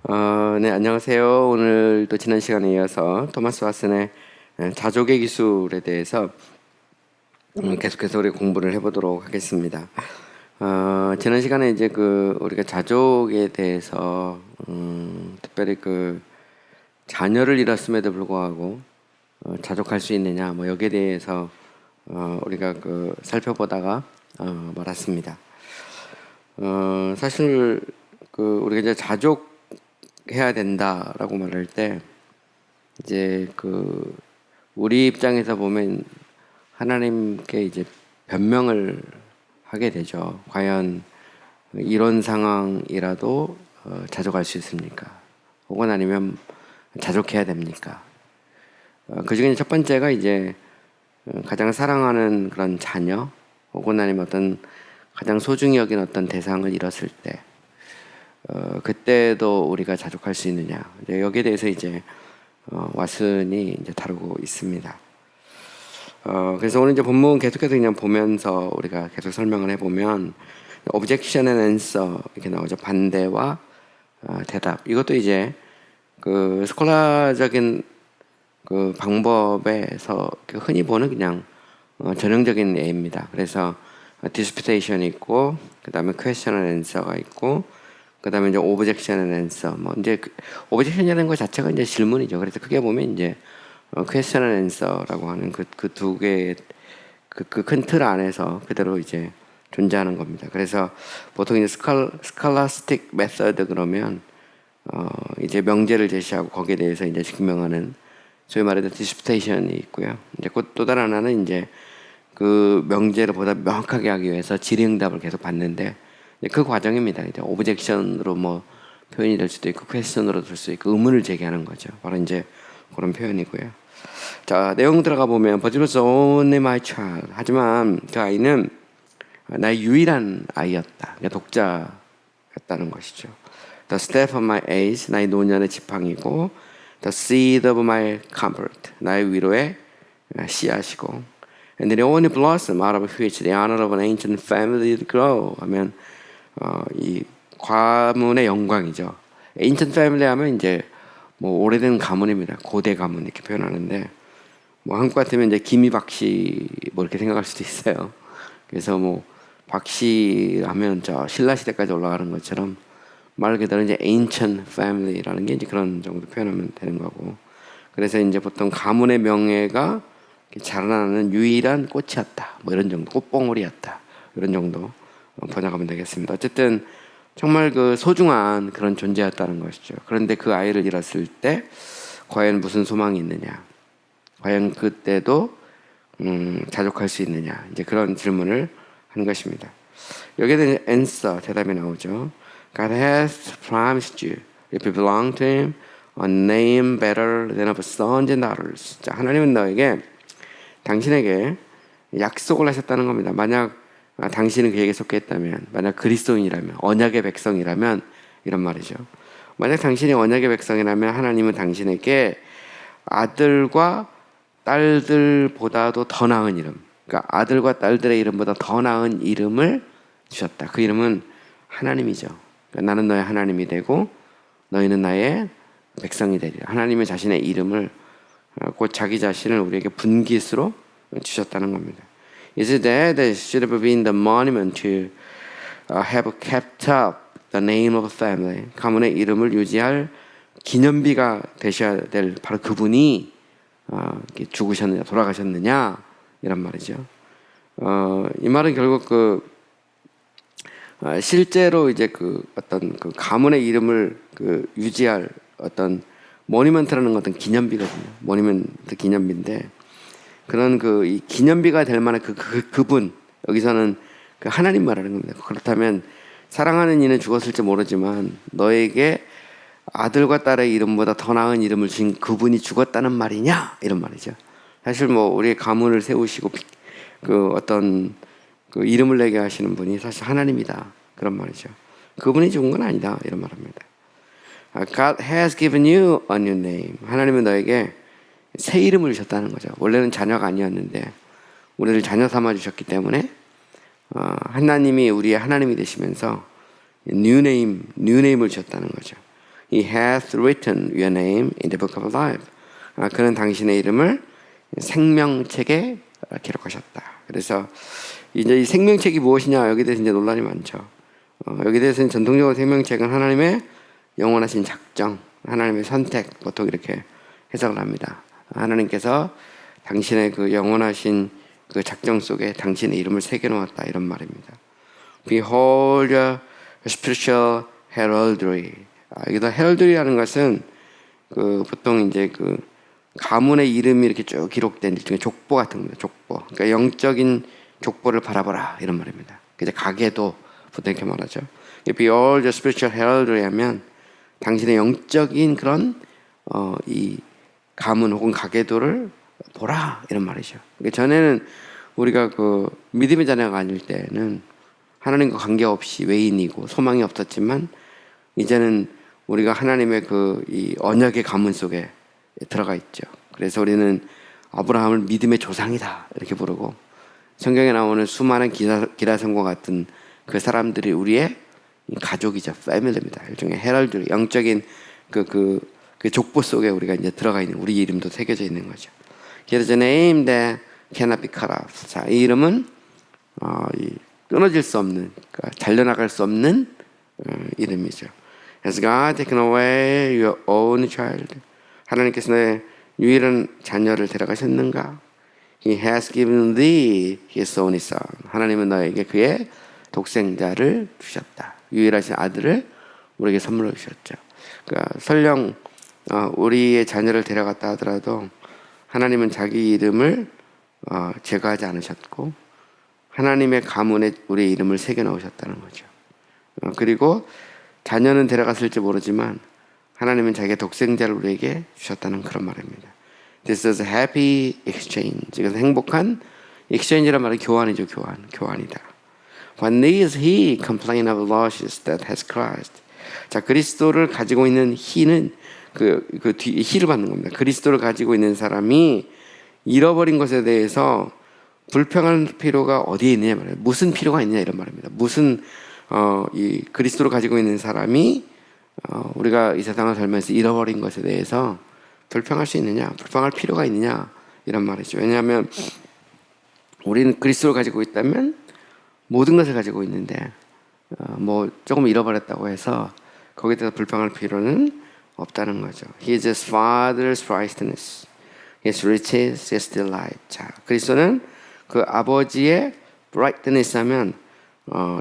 네, 안녕하세요. 오늘 또 지난 시간에 이어서 토마스 왓슨의 자족의 기술에 대해서 계속해서 우리 공부를 해보도록 하겠습니다. 지난 시간에 이제 우리가 자족에 대해서 특별히 자녀를 잃었음에도 불구하고 자족할 수 있느냐, 뭐 여기에 대해서 우리가 살펴보다가 말았습니다. 사실 우리가 이제 자족해야 된다라고 말할 때 이제 우리 입장에서 보면 하나님께 이제 변명을 하게 되죠. 과연 이런 상황이라도 자족할 수 있습니까? 혹은 아니면 자족해야 됩니까? 그중에 첫 번째가 이제 가장 사랑하는 그런 자녀 혹은 아니면 어떤 가장 소중히 여긴 어떤 대상을 잃었을 때 그때도 우리가 자족할 수 있느냐, 여기에 대해서 이제 왓슨이 이제 다루고 있습니다. 그래서 오늘 이제 본문 계속해서 그냥 보면서 우리가 계속 설명을 해보면 objection and answer 이렇게 나오죠. 반대와 대답. 이것도 이제 스콜라적인 방법에서 흔히 보는 그냥 전형적인 예입니다. 그래서 디스피테이션이 있고, 그 다음에 question and answer가 있고, 그 다음에 이제 objection and answer. 뭐 이제 objection이라는 것 자체가 이제 질문이죠. 그래서 크게 보면 이제 question and answer라고 하는 그 두 개의 큰 틀 안에서 그대로 이제 존재하는 겁니다. 그래서 보통 이제 scholastic method 그러면 이제 명제를 제시하고 거기에 대해서 이제 증명하는 소위 말해서 디스피테이션이 있고요. 이제 또 다른 하나는 이제 그 명제를 보다 명확하게 하기 위해서 질의응답을 계속 받는데 그 과정입니다. 이제 오브젝션으로 뭐 표현이 될 수도 있고 퀘스천으로 될 수 있고 의문을 제기하는 거죠. 바로 이제 그런 표현이고요. 자, 내용 들어가 보면 But it was only my child. 하지만 그 아이는 나의 유일한 아이였다. 독자였다는 것이죠. The staff of my age. 나의 노년의 지팡이고 The seed of my comfort. 나의 위로의 씨앗이고 And the only blossom out of which the honor of an ancient family did grow. 하면 이 가문의 영광이죠. ancient family 하면 이제 뭐 오래된 가문입니다. 고대 가문 이렇게 표현하는데 뭐 한국 같으면 이제 김이 박씨 뭐 이렇게 생각할 수도 있어요. 그래서 뭐 박씨 하면 저 신라 시대까지 올라가는 것처럼 말 그대로 이제 ancient family라는 게 이제 그런 정도 표현하면 되는 거고. 그래서 이제 보통 가문의 명예가 자라나는 유일한 꽃이었다. 뭐 이런 정도, 꽃봉오리였다. 이런 정도 번역하면 되겠습니다. 어쨌든 정말 소중한 그런 존재였다는 것이죠. 그런데 그 아이를 잃었을 때 과연 무슨 소망이 있느냐? 과연 그때도 자족할 수 있느냐? 이제 그런 질문을 하는 것입니다. 여기에 대한 answer, 대답이 나오죠. God has promised you, if you belong to Him, a name better than of sons and daughters. 자, 하나님은 너에게 당신에게 약속을 하셨다는 겁니다. 만약 당신은 그에게 속했다면, 만약 그리스도인이라면, 언약의 백성이라면 이런 말이죠. 만약 당신이 언약의 백성이라면 하나님은 당신에게 아들과 딸들보다도 더 나은 이름, 그러니까 아들과 딸들의 이름보다 더 나은 이름을 주셨다. 그 이름은 하나님이죠. 그러니까 나는 너의 하나님이 되고 너희는 나의 백성이 되리라. 하나님은 자신의 이름을 곧 자기 자신을 우리에게 분깃으로 주셨다는 겁니다. Is it that should have been the monument to have kept up the name of a family? 가문의 이름을 유지할 기념비가 되셔야 될 바로 그분이 죽으셨느냐, 돌아가셨느냐 이런 말이죠. 이 말은 결국 실제로 이제 어떤 가문의 이름을 유지할 어떤 모니먼트라는 어떤 기념비거든요. 모니먼트 기념비인데 그런 이 기념비가 될 만한 그분, 여기서는 하나님 말하는 겁니다. 그렇다면 사랑하는 이는 죽었을지 모르지만 너에게 아들과 딸의 이름보다 더 나은 이름을 주신 그분이 죽었다는 말이냐? 이런 말이죠. 사실 뭐 우리의 가문을 세우시고 어떤 이름을 내게 하시는 분이 사실 하나님이다. 그런 말이죠. 그분이 죽은 건 아니다. 이런 말합니다. God has given you a new name. 하나님은 너에게 새 이름을 주셨다는 거죠. 원래는 자녀가 아니었는데 우리를 자녀 삼아 주셨기 때문에 하나님이 우리의 하나님이 되시면서 new name을 주셨다는 거죠. He hath written your name in the book of life. 그는 당신의 이름을 생명책에 기록하셨다. 그래서 이제 이 생명책이 무엇이냐 여기 대해서 이제 논란이 많죠. 여기 대해서는 전통적으로 생명책은 하나님의 영원하신 작정, 하나님의 선택 보통 이렇게 해석을 합니다. 하나님께서 당신의 그 영원하신 그 작정 속에 당신의 이름을 새겨놓았다 이런 말입니다. Behold your spiritual heraldry. 여기다 heraldry라는 것은 그 보통 이제 그 가문의 이름이 이렇게 쭉 기록된 일종의 족보 같은 겁니다. 족보. 그러니까 영적인 족보를 바라보라 이런 말입니다. 이제 가계도 보통 이렇게 말하죠. Behold your spiritual heraldry 하면 당신의 영적인 그런 이 가문 혹은 가계도를 보라 이런 말이죠. 그러니까 전에는 우리가 그 믿음의 자녀가 아닐 때는 하나님과 관계없이 외인이고 소망이 없었지만 이제는 우리가 하나님의 그 이 언약의 가문 속에 들어가 있죠. 그래서 우리는 아브라함을 믿음의 조상이다 이렇게 부르고 성경에 나오는 수많은 기라성과 같은 그 사람들이 우리의 가족이죠. 패밀리입니다. 일종의 헤럴드 영적인 그 족보 속에 우리가 이제 들어가 있는 우리 이름도 새겨져 있는 거죠. Here is a name that cannot be cut off. 자, 이 이름은 끊어질 수 없는, 그러니까 잘려나갈 수 없는 이름이죠. Has God taken away your own child? 하나님께서 내 유일한 자녀를 데려가셨는가? He has given thee his only son. 하나님은 너에게 그의 독생자를 주셨다. 유일하신 아들을 우리에게 선물로 주셨죠. 그러니까 설령 우리의 자녀를 데려갔다 하더라도 하나님은 자기 이름을 제거하지 않으셨고 하나님의 가문에 우리의 이름을 새겨 넣으셨다는 거죠. 그리고 자녀는 데려갔을지 모르지만 하나님은 자기의 독생자를 우리에게 주셨다는 그런 말입니다. This is a happy exchange. 이것은 행복한 exchange란 말은 교환이죠. 교환이다. What needs he complain of losses that has Christ? 자, 그리스도를 가지고 있는 he는 그 뒤에 he를 받는 겁니다. 그리스도를 가지고 있는 사람이 잃어버린 것에 대해서 불평할 필요가 어디에 있느냐 말이에요. 무슨 필요가 있느냐 이런 말입니다. 무슨 이 그리스도를 가지고 있는 사람이 우리가 이 세상을 살면서 잃어버린 것에 대해서 불평할 수 있느냐, 불평할 필요가 있느냐 이런 말이죠. 왜냐하면 우리는 그리스도를 가지고 있다면 모든 것을 가지고 있는데 뭐 조금 잃어버렸다고 해서 거기에 대해서 불평할 필요는 없다는 거죠. He is his father's righteousness, his riches, his delight. 자, 그리스도는 그 아버지의 brightness 하면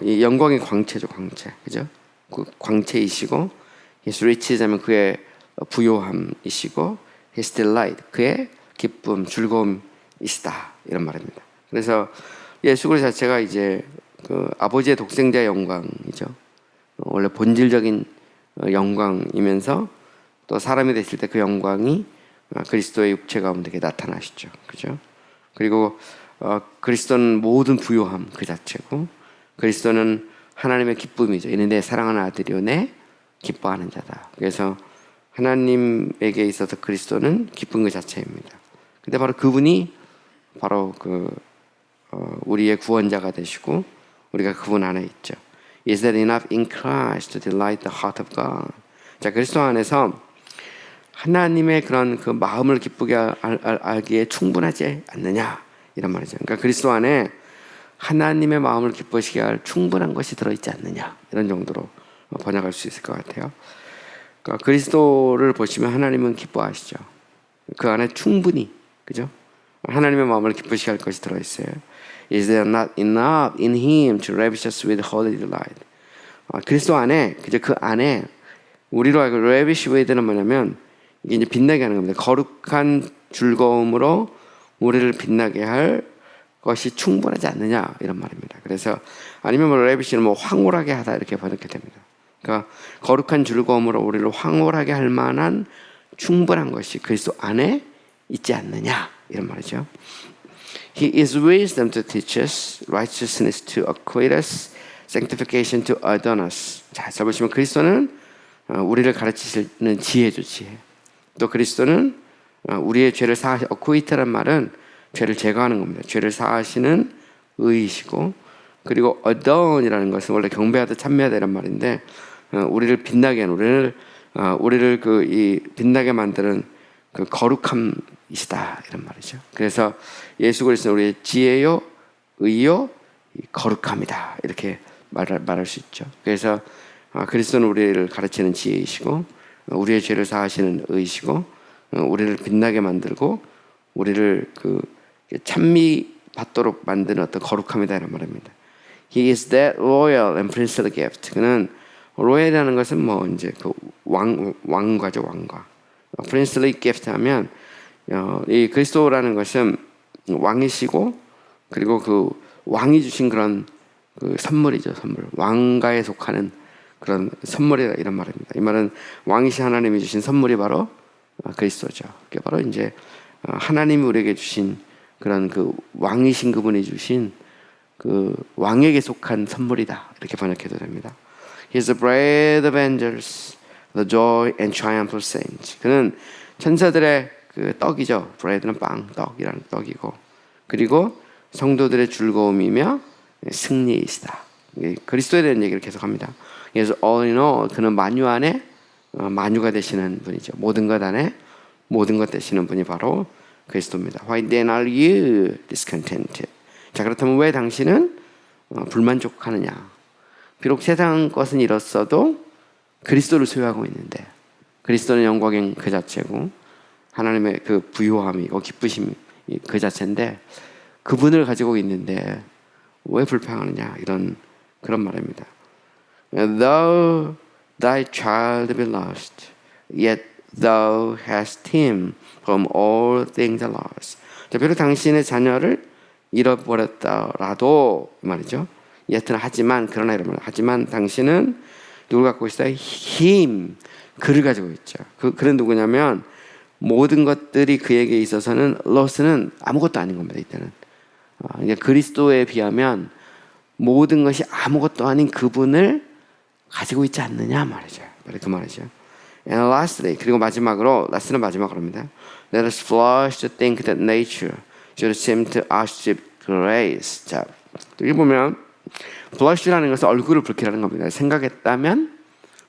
이 영광의 광채죠, 광채, 그죠? 그 광채이시고, his riches 하면 그의 부요함이시고, his delight 그의 기쁨, 즐거움이시다 이런 말입니다. 그래서 예수 그리스도 자체가 이제 그 아버지의 독생자의 영광이죠. 원래 본질적인 영광이면서 또 사람이 되실 때 그 영광이 그리스도의 육체 가운데 나타나시죠, 그죠? 그리고 그리스도는 모든 부요함 그 자체고, 그리스도는 하나님의 기쁨이죠. 이는 내 사랑하는 아들이요 내 기뻐하는 자다. 그래서 하나님에게 있어서 그리스도는 기쁜 그 자체입니다. 근데 바로 그분이 바로 우리의 구원자가 되시고 우리가 그분 안에 있죠. Is that enough in Christ to delight the heart of God? 자, 그리스도 안에서 하나님의 그런 그 마음을 기쁘게 알기에 충분하지 않느냐 이런 말이죠. 그러니까 그리스도 안에 하나님의 마음을 기쁘시게 할 충분한 것이 들어있지 않느냐 이런 정도로 번역할 수 있을 것 같아요. 그러니까 그리스도를 보시면 하나님은 기뻐하시죠. 그 안에 충분히, 그죠? 하나님의 마음을 기쁘시게 할 것이 들어있어요. Is there not enough in Him to ravish us with holy delight? 그리스도 안에, 그죠? 그 안에 우리로 알고 ravish with는 뭐냐면 이게 이제 빛나게 하는 겁니다. 거룩한 즐거움으로 우리를 빛나게 할 것이 충분하지 않느냐 이런 말입니다. 그래서 아니면 뭐 ravish는 뭐 황홀하게 하다 이렇게 번역이 됩니다. 그러니까 거룩한 즐거움으로 우리를 황홀하게 할 만한 충분한 것이 그리스도 안에 있지 않느냐 이런 말이죠. He is wisdom to teach us, righteousness to acquit us, sanctification to adorn us. 자, 보시면 그리스도는 우리를 가르치시는 지혜죠, 지혜. 또 그리스도는 우리의 죄를 사하시, acquit란 말은 죄를 제거하는 겁니다. 죄를 사하시는 의이시고, 그리고 adorn이라는 것은 원래 경배하다 참배하다 이런 말인데 우리를 빛나게 하는, 우리를 우리를 이 빛나게 만드는 그 거룩함이시다 이런 말이죠. 그래서 예수 그리스도는 우리의 지혜요, 의요, 거룩함이다 이렇게 말할 수 있죠. 그래서 그리스도는 우리를 가르치는 지혜이시고 우리의 죄를 사하시는 의이시고 우리를 빛나게 만들고 우리를 찬미 받도록 만드는 어떤 거룩함이다 이런 말입니다. He is that royal and princely gift. 그는 로얄이라는 것은 뭐 이제 왕과죠, 왕과. princely gift 하면 이 그리스도라는 것은 왕이시고 그리고 왕이 주신 그런 선물이죠, 선물. 왕가에 속하는 그런 선물이다 이런 말입니다. 이 말은 왕이신 하나님이 주신 선물이 바로 그리스도죠. 그게 바로 이제 하나님이 우리에게 주신 그런 왕이신 그분이 주신 왕에게 속한 선물이다 이렇게 번역해도 됩니다. He is the bread of angels, the joy and triumph of saints. 그는 천사들의 떡이죠. bread는 빵, 떡이라는 떡이고 그리고 성도들의 즐거움이며 승리이시다. 그리스도에 대한 얘기를 계속합니다. 그래서 all in all 그는 만유 안에 만유가 되시는 분이죠. 모든 것 안에 모든 것 되시는 분이 바로 그리스도입니다. Why then are you discontented? 자, 그렇다면 왜 당신은 불만족하느냐? 비록 세상 것은 이렇어도 그리스도를 소유하고 있는데 그리스도는 영광의 그 자체고 하나님의 부요함이고 기쁘심이 그 자체인데 그분을 가지고 있는데 왜 불평하느냐 그런 말입니다. Though thy child be lost, yet thou hast him from all things lost. 자, 비록 당신의 자녀를 잃어버렸다라도 말이죠. 여튼 하지만 그러나 이런 말. 하지만 당신은 누굴 갖고 있어요? him, 그를 가지고 있죠. 그는 누구냐면 모든 것들이 그에게 있어서는 lost는 아무것도 아닌 겁니다. 이때는 그리스도에 비하면 모든 것이 아무것도 아닌 그분을 가지고 있지 않느냐 말이죠. 그 말이죠. And lastly, 그리고 마지막으로, last는 마지막으로입니다. Let us flush to think that nature should seem to outstrip grace. 자, 여기 보면 blush라는 것은 얼굴을 붉히라는 겁니다. 생각했다면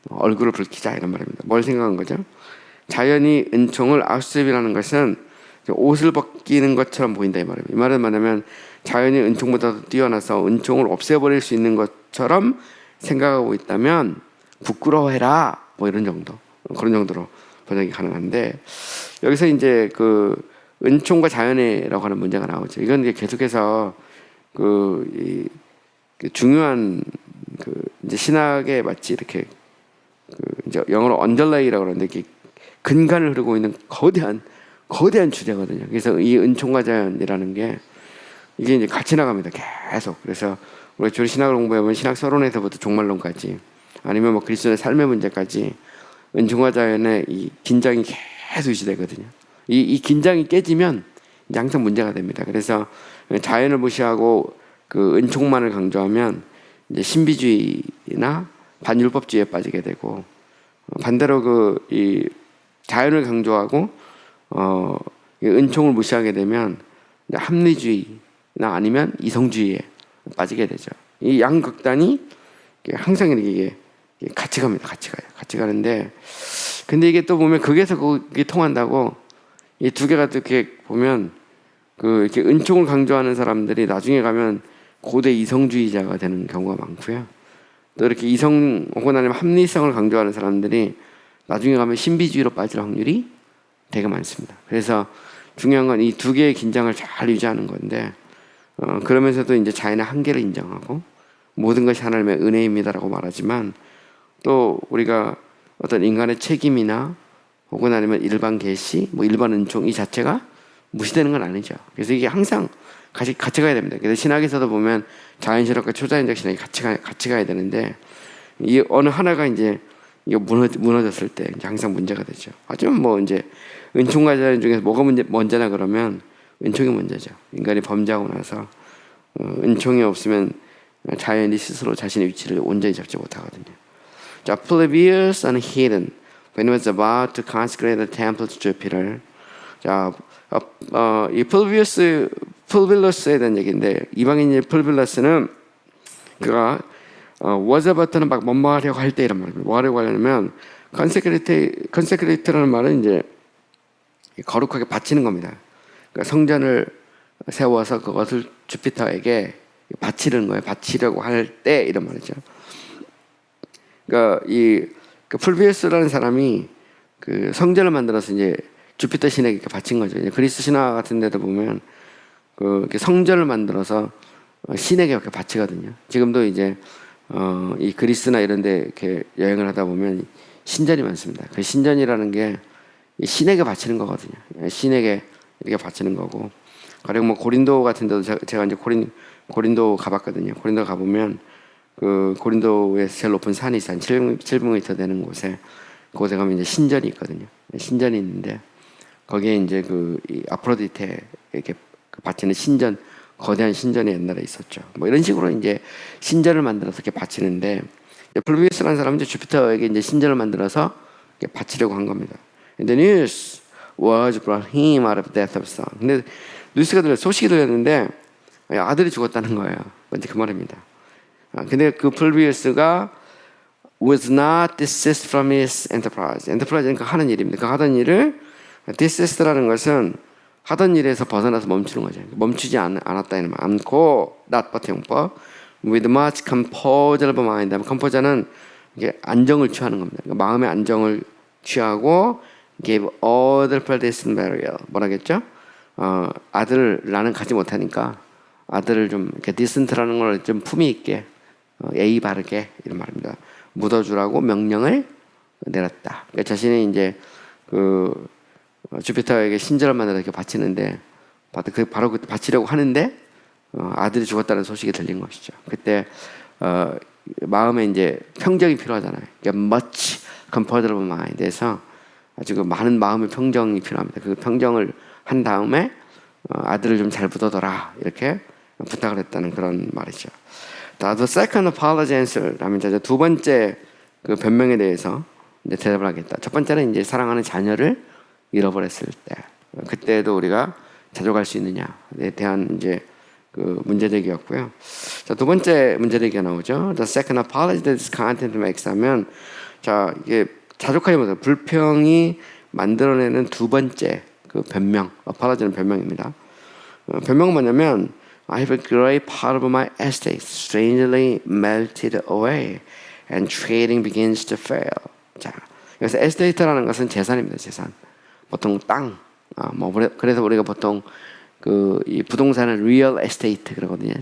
얼굴을 붉히자 이런 말입니다. 뭘 생각한 거죠? 자연이 은총을 outstrip이라는 것은 옷을 벗기는 것처럼 보인다 이 말입니다. 이 말은 뭐냐면 자연이 은총보다 뛰어나서 은총을 없애버릴 수 있는 것처럼 생각하고 있다면 부끄러워해라 뭐 이런 정도, 그런 정도로 번역이 가능한데 여기서 이제 은총과 자연이라고 하는 문제가 나오죠. 이건 이제 계속해서 중요한 이제 신학에 마치 이렇게 이제 영어로 underlay라고 그러는데 이렇게 근간을 흐르고 있는 거대한 주제거든요. 그래서 이 은총과 자연이라는 게 이게 이제 같이 나갑니다. 계속. 그래서 우리 주로 신학을 공부해보면 신학 서론에서부터 종말론까지 아니면 뭐 그리스도의 삶의 문제까지 은총과 자연의 이 긴장이 계속 유지되거든요. 이 긴장이 깨지면 이제 항상 문제가 됩니다. 그래서 자연을 무시하고 은총만을 강조하면 이제 신비주의나 반율법주의에 빠지게 되고 반대로 이 자연을 강조하고 은총을 무시하게 되면 합리주의나 아니면 이성주의에 빠지게 되죠. 이 양극단이 항상 이게 같이 갑니다. 같이 가는데 근데 이게 또 보면 극에서 그게 통한다고 이 두 개가 또 이렇게 보면 이렇게 은총을 강조하는 사람들이 나중에 가면 고대 이성주의자가 되는 경우가 많고요. 또 이렇게 이성 혹은 아니면 합리성을 강조하는 사람들이 나중에 가면 신비주의로 빠질 확률이 되게 많습니다. 그래서 중요한 건 이 두 개의 긴장을 잘 유지하는 건데 그러면서도 이제 자연의 한계를 인정하고 모든 것이 하나님의 은혜입니다라고 말하지만 또 우리가 어떤 인간의 책임이나 혹은 아니면 일반 계시, 뭐 일반 은총 이 자체가 무시되는 건 아니죠. 그래서 이게 항상 같이 가야 됩니다. 그래서 신학에서도 보면 자연신학과 초자연적 신학이 같이 가야 되는데 이 어느 하나가 이제 이거 무너졌을 때 이제 항상 문제가 되죠. 하지만 뭐 이제 은총과 자연 중에서 뭐가 먼저나 그러면 은총이 먼저죠. 인간이 범죄하고 나서 은총이 없으면 자연이 스스로 자신의 위치를 온전히 잡지 못하거든요. 자, Polybius and Hidden when he was about to consecrate the temple to Jupiter. 자, 이 풀빌러스에 대한 얘기인데 이방인의 풀빌러스는 그가 was about는 막 뭔 말하려고 할 때 이런 말입니다. 뭐 하려고 하냐면 컨세크레이트라는 말은 이제 거룩하게 바치는 겁니다. 그러니까 성전을 세워서 그것을 주피터에게 바치는 거예요. 바치려고 할 때 이런 말이죠. 그러니까 그 풀비우스라는 사람이 그 성전을 만들어서 이제 주피터 신에게 바친 거죠. 이제 그리스 신화 같은 데도 보면 그 성전을 만들어서 신에게 이렇게 바치거든요. 지금도 이제 이 그리스나 이런 데 이렇게 여행을 하다 보면 신전이 많습니다. 그 신전이라는 게 신에게 바치는 거거든요. 신에게 이렇게 바치는 거고. 가령 뭐 고린도 같은 데도 제가 이제 고린도 가봤거든요. 고린도 가보면 그 고린도에서 제일 높은 산이 있어요. 한 700m 되는 곳에 그곳에 가면 이제 신전이 있거든요. 신전이 있는데 거기에 이제 이 아프로디테 이렇게 바치는 신전, 거대한 신전이 옛날에 있었죠. 뭐 이런 식으로 이제 신전을 만들어서 이렇게 바치는데 풀비우스라는 사람은 이제 주피터에게 이제 신전을 만들어서 이렇게 바치려고 한 겁니다. And the news was brought him out of death of son. 근데 소식이 들렸는데 아들이 죽었다는 거예요. 먼저 그 말입니다. 근데 그 풀비우스가 was not desist from his enterprise. enterprise는 그 하는 일입니다. 그 하던 일을 desist라는 것은 하던 일에서 벗어나서 멈추는 거죠. 멈추지 않았다는 말. 않고 not but 용법. with much composure of mind. composure는 이게 안정을 취하는 겁니다. 그러니까 마음의 안정을 취하고 gave all the predestined burial. 뭐라겠죠? 아들을 나는 가지 못하니까 아들을 좀 이렇게 디센트라는 걸 좀 품위 있게 예의 바르게 이런 말입니다. 묻어주라고 명령을 내렸다. 그러니까 자신이 이제 그 주피터에게 신전을 만들어 이렇게 바치는데 바로 그 바치려고 하는데 아들이 죽었다는 소식이 들린 것이죠. 그때 마음에 이제 평정이 필요하잖아요. 그러니까 much composure of mind에서 아주 그 많은 마음의 평정이 필요합니다. 그 평정을 한 다음에 아들을 좀 잘 묻어둬라 이렇게 부탁을 했다는 그런 말이죠. The second apology answer 하면 이제 두 번째 그 변명에 대해서 이제 대답을 하겠다. 첫 번째는 이제 사랑하는 자녀를 잃어버렸을 때, 그때도 우리가 자족할 수 있느냐에 대한 이제 그 문제제기였고요. 자, 두 번째 문제제기가 나오죠. The second apology that this content makes 하면 자 이게 자족하지 못한 불평이 만들어내는 두 번째 그 변명, apology는 변명입니다. 변명은 뭐냐면 I have a great part of my estate strangely melted away and trading begins to fail. 자, 그래서 에스테이트라는 것은 재산입니다. 재산. 보통 땅. 그래서 우리가 보통 이 부동산을 real estate 그러거든요.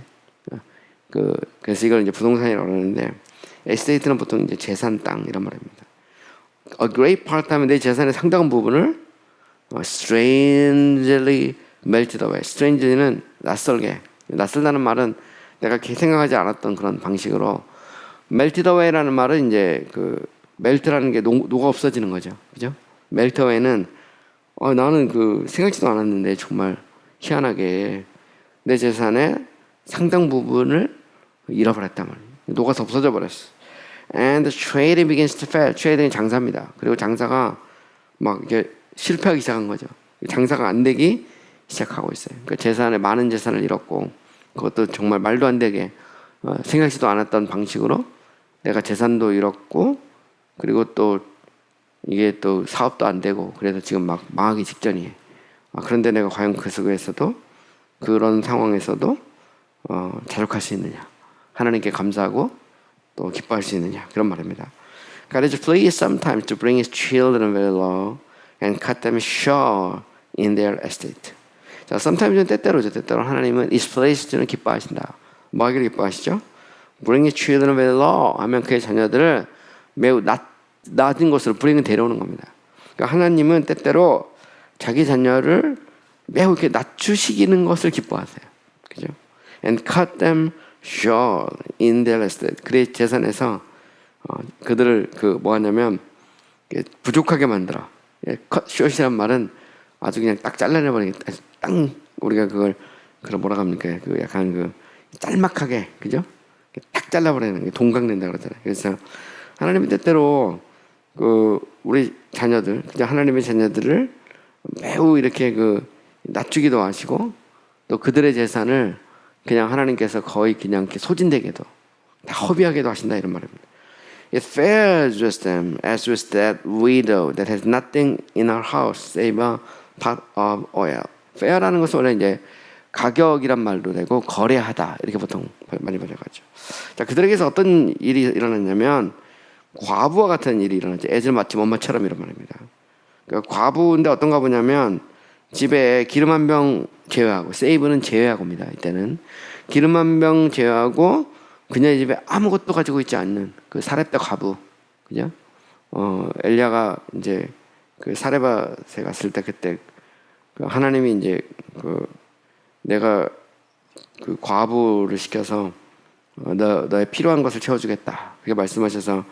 그래서 이걸 이제 부동산이라고 그러는데 에스테이트는 보통 이제 재산 땅 이런 말입니다. A great part 하면 내 재산의 상당한 부분을 strangely melted away. strangely는 낯설게. 낯설다는 말은 내가 생각하지 않았던 그런 방식으로 melted away라는 말은 이제 그 melt라는 게 녹아 없어지는 거죠. 그죠? melt away는 나는 그 생각지도 않았는데 정말 희한하게 내 재산의 상당 부분을 잃어버렸단 말이에요. 녹아서 없어져 버렸어. And the trading begins to fail. trading이 장사입니다. 그리고 장사가 막 이렇게 실패하기 시작한 거죠. 장사가 안 되기 시작하고 있어요. 그러니까 재산에 많은 재산을 잃었고 그것도 정말 말도 안 되게 생각지도 않았던 방식으로 내가 재산도 잃었고 그리고 또 이게 또 사업도 안 되고 그래서 지금 막 망하기 직전이에요. 그런데 내가 과연 그 속에서도 그런 상황에서도 자족할 수 있느냐, 하나님께 감사하고 또 기뻐할 수 있느냐 그런 말입니다. God is pleased sometimes to bring His children very low and cut them short in their estate. 자, sometimes는 때때로죠. 때때로 하나님은 is pleased는 기뻐하신다. 뭐 하기를 기뻐하시죠? Bring His children very low 하면 그의 자녀들을 매우 낮은 곳으로 bring은 데려오는 겁니다. 그러니까 하나님은 때때로 자기 자녀를 매우 이렇게 낮추시기는 것을 기뻐하세요. 그죠? And cut them short in their estate. 그의 재산에서 그들을 뭐 하냐면 부족하게 만들어. cut short이란 말은 아주 그냥 딱 잘라내버리겠다. 딱 우리가 그걸 뭐라고 합니까? 약간 짤막하게, 그죠? 딱 잘라버리는 게 동강된다 그러잖아요. 그래서 하나님의 때때로 우리 자녀들, 그냥 하나님의 자녀들을 매우 이렇게 낮추기도 하시고 또 그들의 재산을 그냥 하나님께서 거의 그냥 이렇게 소진되게도 다 허비하게도 하신다 이런 말입니다. It fares with them as with that widow that has nothing in her house save a pot of oil. fare라는 것은 원래 이제 가격이란 말도 되고 거래하다 이렇게 보통 많이 번역하죠. 자, 그들에게서 어떤 일이 일어났냐면 과부와 같은 일이 일어났죠. 애들 마침 엄마처럼 이런 말입니다. 그러니까 과부인데 어떤 과부냐면 집에 기름 한 병 제외하고, 세이브는 제외하고입니다. 이때는 기름 한 병 제외하고 그녀의 집에 아무것도 가지고 있지 않는 그 사렙다 과부, 그죠? 엘리야가 이제 그 사레밧에 갔을 때 그때 그 하나님이 이제 그 내가 그 과부를 시켜서 너의 필요한 것을 채워주겠다 그렇게 말씀하셔서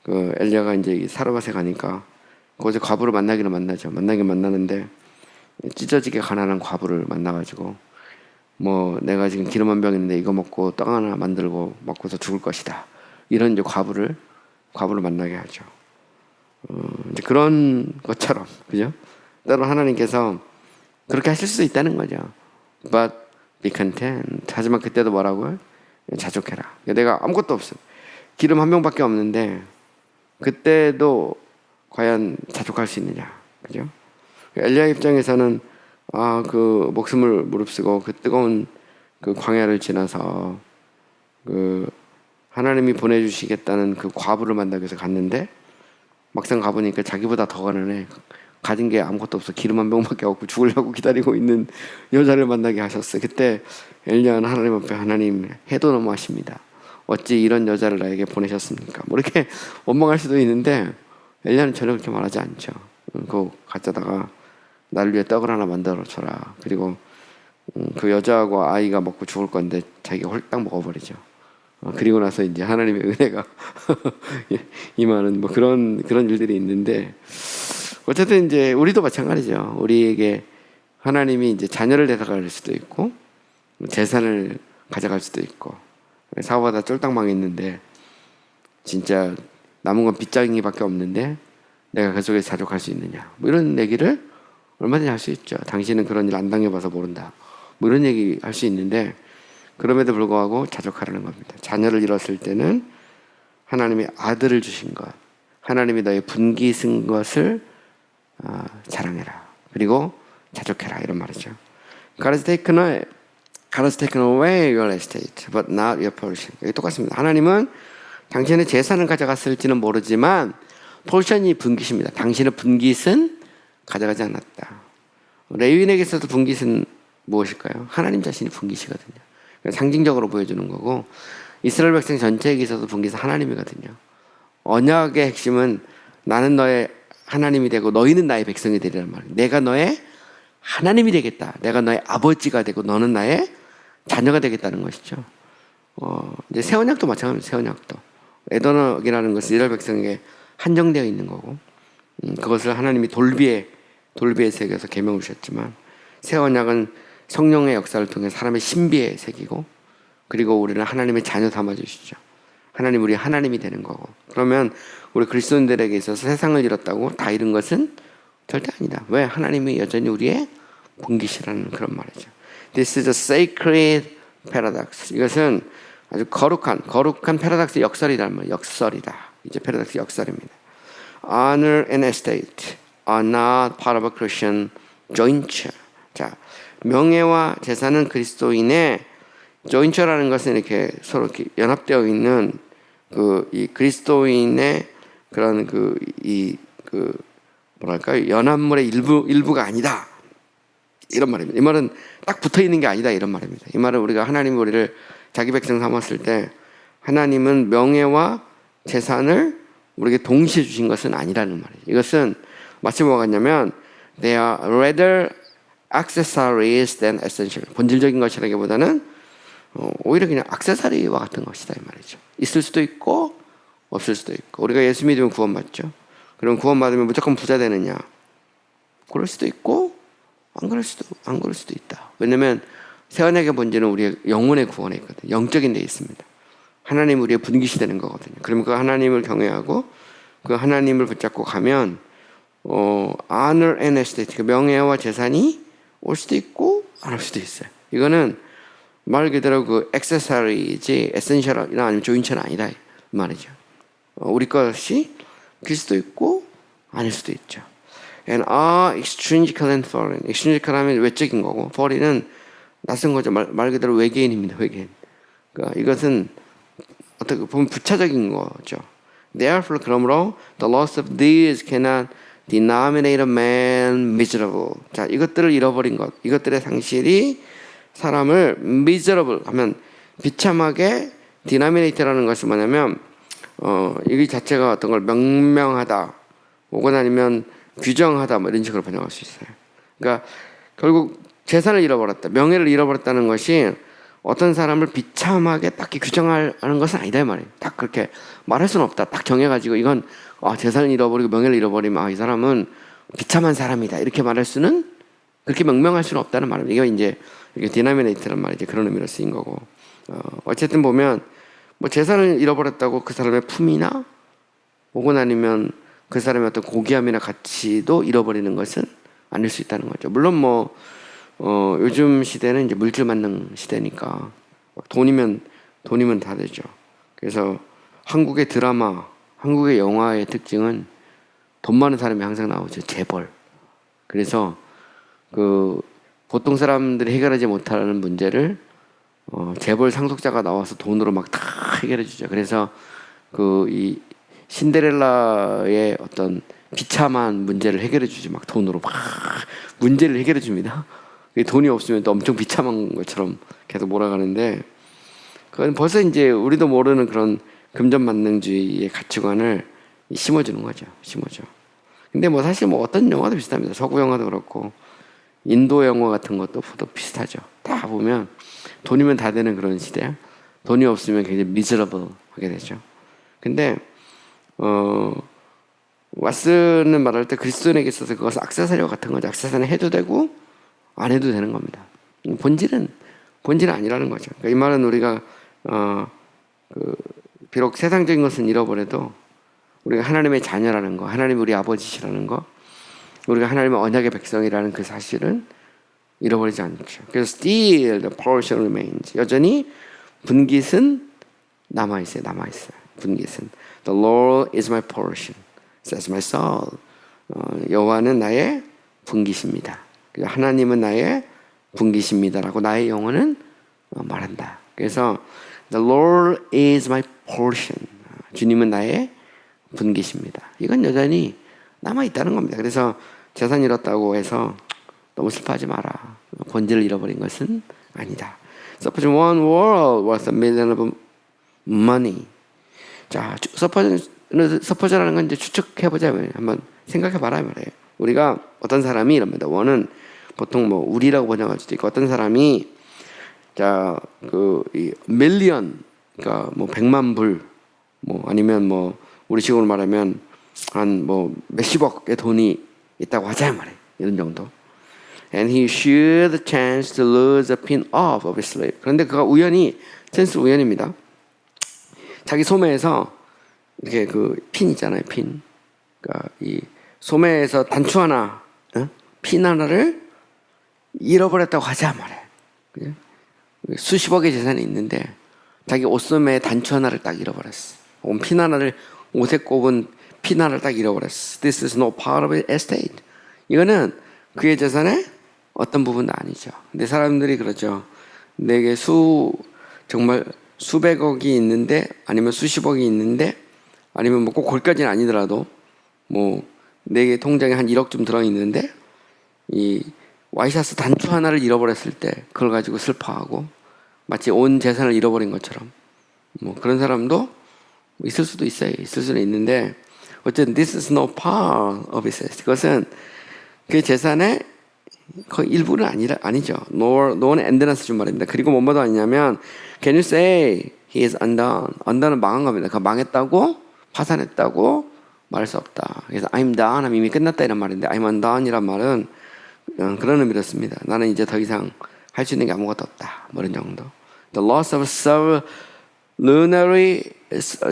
그 엘리야가 이제 사레밧에 가니까 거기서 과부를 만나긴 만나는데 찢어지게 가난한 과부를 만나가지고 뭐 내가 지금 기름 한 병 있는데 이거 먹고 떡 하나 만들고 먹고서 죽을 것이다 이런 이제 과부를 만나게 하죠. 이제 그런 것처럼, 그죠? 때로 하나님께서 그렇게 하실 수 있다는 거죠. But be content. 하지만 그때도 뭐라고요? 자족해라. 내가 아무것도 없어. 기름 한 병밖에 없는데 그때도 과연 자족할 수 있느냐, 그죠? 엘리야 입장에서는 그 목숨을 무릅쓰고 그 뜨거운 그 광야를 지나서 그 하나님이 보내주시겠다는 그 과부를 만나기 위해서 갔는데 막상 가보니까 자기보다 더 가난해. 가진 게 아무것도 없어. 기름 한 병밖에 없고 죽으려고 기다리고 있는 여자를 만나게 하셨어요. 그때 엘리야는 하나님 앞에, 하나님 해도 너무하십니다. 어찌 이런 여자를 나에게 보내셨습니까? 뭐 이렇게 원망할 수도 있는데 엘리야는 전혀 그렇게 말하지 않죠. 그거 가져다가 나를 위해 떡을 하나 만들어 줘라. 그리고 그 여자하고 아이가 먹고 죽을 건데 자기가 홀딱 먹어버리죠. 그리고 나서 이제 하나님의 은혜가 임하는 뭐 그런 일들이 있는데, 어쨌든 이제 우리도 마찬가지죠. 우리에게 하나님이 이제 자녀를 데려갈 수도 있고 재산을 가져갈 수도 있고, 사업하다 쫄딱 망했는데 진짜 남은 건 빚장이밖에 없는데 내가 그 속에 자족할 수 있느냐, 뭐 이런 얘기를 얼마든지 할 수 있죠. 당신은 그런 일 안 당해봐서 모른다, 뭐 이런 얘기 할 수 있는데, 그럼에도 불구하고 자족하라는 겁니다. 자녀를 잃었을 때는 하나님이 아들을 주신 것, 하나님이 너의 분기 쓴 것을 자랑해라. 그리고 자족해라, 이런 말이죠. God has taken away your estate, but not your portion. 여기 똑같습니다. 하나님은 당신의 재산을 가져갔을지는 모르지만 포션이 분깃입니다. 당신의 분깃은 가져가지 않았다. 레위인에게서도 분깃은 무엇일까요? 하나님 자신이 분깃이거든요. 상징적으로 보여주는 거고, 이스라엘 백성 전체에게서도 분깃은 하나님이거든요. 언약의 핵심은 나는 너의 하나님이 되고 너희는 나의 백성이 되리란 말이에요. 내가 너의 하나님이 되겠다. 내가 너의 아버지가 되고 너는 나의 자녀가 되겠다는 것이죠. 이제 새 언약도 마찬가지입니다. 새 언약도 에덴억이라는 것은 이스라엘 백성에게 한정되어 있는 거고, 그것을 하나님이 돌비의 세계에서 계명을 주셨지만, 새 언약은 성령의 역사를 통해 사람의 신비에 새기고, 그리고 우리는 하나님의 자녀 삼아주시죠. 하나님, 우리 하나님이 되는 거고. 그러면 우리 그리스도인들에게 있어서 세상을 잃었다고 다 잃은 것은 절대 아니다. 왜? 하나님이 여전히 우리의 분깃이라는 그런 말이죠. This is a sacred paradox. 이것은 아주 거룩한 패러닥스 역설이라는 말이에요. 역설이다. 이제 패러닥스 역설입니다. Honor and estate are not part of a Christian jointure. 자, 명예와 재산은 그리스도인의 jointure라는 것은 이렇게 서로 이렇게 연합되어 있는 이 그리스도인의 그런 뭐랄까요, 연합물의 일부가 아니다, 이런 말입니다. 이 말은 딱 붙어 있는 게 아니다, 이런 말입니다. 이 말은 우리가 하나님이 우리를 자기 백성 삼았을 때 하나님은 명예와 재산을 우리에게 동시에 주신 것은 아니라는 말이에요. 이것은 마치 뭐가 같냐면 they are rather accessories than essential. 본질적인 것이라기보다는 오히려 그냥 액세서리와 같은 것이다, 이 말이죠. 있을 수도 있고 없을 수도 있고. 우리가 예수 믿으면 구원받죠. 그럼 구원받으면 무조건 부자 되느냐? 그럴 수도 있고 안 그럴 수도 있다. 왜냐하면 새 언약의 본질은 우리의 영혼의 구원에 있거든요. 영적인 데 있습니다. 하나님 우리의 분깃이 되는 거거든요. 그러면 그 하나님을 경외하고 그 하나님을 붙잡고 가면 honor and estate, 명예와 재산이 올 수도 있고 안 올 수도 있어요. 이거는 말 그대로 그 액세서리지 에센셜이나 아니면 조인처는 아니다, 이 말이죠. 우리 것이 길 수도 있고 아닐 수도 있죠. And are extrinsical and foreign. extrinsical 하면 외적인 거고 foreign은 낯선 거죠. 말 그대로 외계인입니다. 외계인. 그러니까 이것은 어떻게 보면 부차적인 거죠. Therefore, 그러므로 the loss of these cannot denominate a man miserable. 자, 이것들을 잃어버린 것, 이것들의 상실이 사람을 miserable 하면 비참하게 denominate라는 것이 뭐냐면 이 자체가 어떤 걸 명명하다 혹은 아니면 규정하다 뭐 이런 식으로 번역할 수 있어요. 그러니까 결국 재산을 잃어버렸다, 명예를 잃어버렸다는 것이 어떤 사람을 비참하게 딱히 규정하는 것은 아니다 이 말이에요. 딱 그렇게 말할 수는 없다. 딱 정해가지고 이건 재산을 잃어버리고 명예를 잃어버리면 이 사람은 비참한 사람이다 이렇게 말할 수는 그렇게 명명할 수는 없다는 말입니다. 이게 이제 디나미네이트란 말이 이제 그런 의미로 쓰인 거고 어쨌든 보면 뭐 재산을 잃어버렸다고 그 사람의 품이나 혹은 아니면 그 사람의 어떤 고귀함이나 가치도 잃어버리는 것은 아닐 수 있다는 거죠. 물론 뭐 요즘 시대는 이제 물질 만능 시대니까 돈이면 다 되죠. 그래서 한국의 드라마, 한국의 영화의 특징은 돈 많은 사람이 항상 나오죠. 재벌. 그래서 그 보통 사람들이 해결하지 못하는 문제를 재벌 상속자가 나와서 돈으로 막 다 해결해 주죠. 그래서 이 신데렐라의 어떤 비참한 문제를 해결해 주지 막 돈으로 막 문제를 해결해 줍니다. 돈이 없으면 또 엄청 비참한 것처럼 계속 몰아가는데 그건 벌써 이제 우리도 모르는 그런 금전만능주의의 가치관을 심어주는 거죠. 심어줘. 근데 뭐 사실 뭐 어떤 영화도 비슷합니다. 서구 영화도 그렇고 인도 영화 같은 것도 비슷하죠. 다 보면 돈이면 다 되는 그런 시대야. 돈이 없으면 굉장히 미저러블 하게 되죠. 근데 왓슨은 말할 때 그리스도인에게 있어서 그것은 악세사리와 같은 거죠. 악세사리는 해도 되고 안 해도 되는 겁니다. 본질은 아니라는 거죠. 그러니까 이 말은 우리가 비록 세상적인 것은 잃어버려도 우리가 하나님의 자녀라는 거, 하나님 우리 아버지시라는 거, 우리가 하나님의 언약의 백성이라는 그 사실은 잃어버리지 않죠. 그래서 still the portion remains. 여전히 분깃은 남아있어요. 분깃은 the Lord is my portion, says my soul. 여호와는 나의 분깃입니다. 하나님은 나의 분깃입니다라고 나의 영혼은 말한다. 그래서 the Lord is my portion. 주님은 나의 분깃입니다. 이건 여전히 남아있다는 겁니다. 그래서 재산 잃었다고 해서 너무 슬퍼하지 마라. 본질을 잃어버린 것은 아니다. Suppose one world worth $1 million of money. 자, 서포즈라는 건 이제 추측해보자면 한번 생각해봐라 말이에요. 우리가 어떤 사람이 이럽니다. 원은 보통 뭐 우리라고 번역할 수도 있고 어떤 사람이 이 밀리언, 그러니까 뭐 100만 불, 뭐 아니면 뭐 우리 식으로 말하면 한 뭐 몇십억의 돈이 있다고 하자 말이에요. 이런 정도. And he should the chance to lose a pin off of his slave. 그런데 그가 우연입니다. 자기 소매에서 이렇게 그 핀 있잖아요, 핀. 그러니까 이 소매에서 단추 하나, 핀 하나를 잃어버렸다고 하자 말이에요. 수십억의 재산이 있는데 자기 옷소매에 단추 하나를 딱 잃어버렸어. 핀 하나를 옷에 꼽은 핀 하나를 딱 잃어버렸어. This is no part of his estate. 이거는 그의 재산의 어떤 부분도 아니죠. 근데 사람들이 그러죠. 내게 정말 수백억이 있는데 아니면 수십억이 있는데 아니면 뭐 꼭 거기까지는 아니더라도 뭐 내게 통장에 한 1억 좀 들어있는데 이 와이셔츠 단추 하나를 잃어버렸을 때 그걸 가지고 슬퍼하고 마치 온 재산을 잃어버린 것처럼 뭐 그런 사람도 있을 수도 있어요. 있을 수는 있는데 어쨌든 this is no part of his estate. 그것은 그 재산의 거의 일부는 아니죠. no는 end나 쓰준 말입니다. 그리고 뭐도 아니냐면 can you say he is undone? undone은 망한 겁니다. 그 망했다고 파산했다고 말할 수 없다. 그래서 I'm done 하면 이미 끝났다 이런 말인데 I'm undone 이란 말은 그런 의미로 씁니다. 나는 이제 더 이상 할 수 있는 게 아무것도 없다. 뭐 이런 정도. The loss of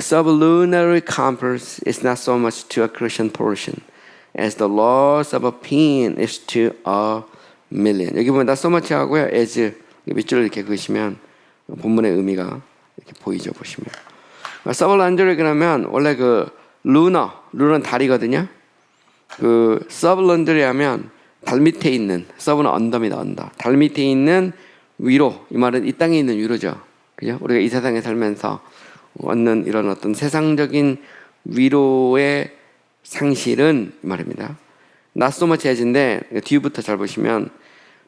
sublunary compass is not so much to a Christian portion as the loss of a pin is to a million. 여기 보면 not so much 하고요. as 밑줄을 이렇게 그으시면 본문의 의미가 이렇게 보이죠. 보시면. 서블런저리 그러면 원래 그 루너는 달이거든요. 그 서블런저리 하면 달 밑에 있는, 서브는 언더입니다. 언더. 달 밑에 있는 위로, 이 말은 이 땅에 있는 위로죠. 그죠? 우리가 이 세상에 살면서 얻는 이런 어떤 세상적인 위로의 상실은 이 말입니다. Not so much as인데 뒤부터 잘 보시면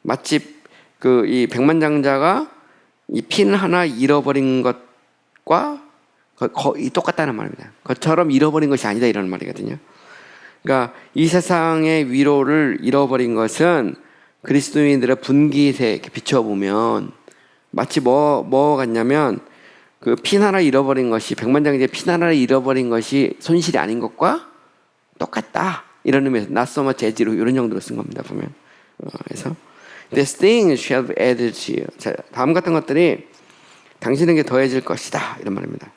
마치 그 이 백만장자가 이 핀 하나 잃어버린 것과 거의 똑같다는 말입니다. 그것처럼 잃어버린 것이 아니다 이런 말이거든요. 그러니까 이 세상의 위로를 잃어버린 것은 그리스도인들의 분깃에 이렇게 비춰보면 마치 뭐 같냐면 그 핀 하나 잃어버린 것이 백만장자의 핀 하나를 잃어버린 것이 손실이 아닌 것과 똑같다 이런 의미에서 not so much as로 이런 정도로 쓴 겁니다. 보면 그래서 These things shall be added to you. 자, 다음 같은 것들이 당신에게 더해질 것이다 이런 말입니다.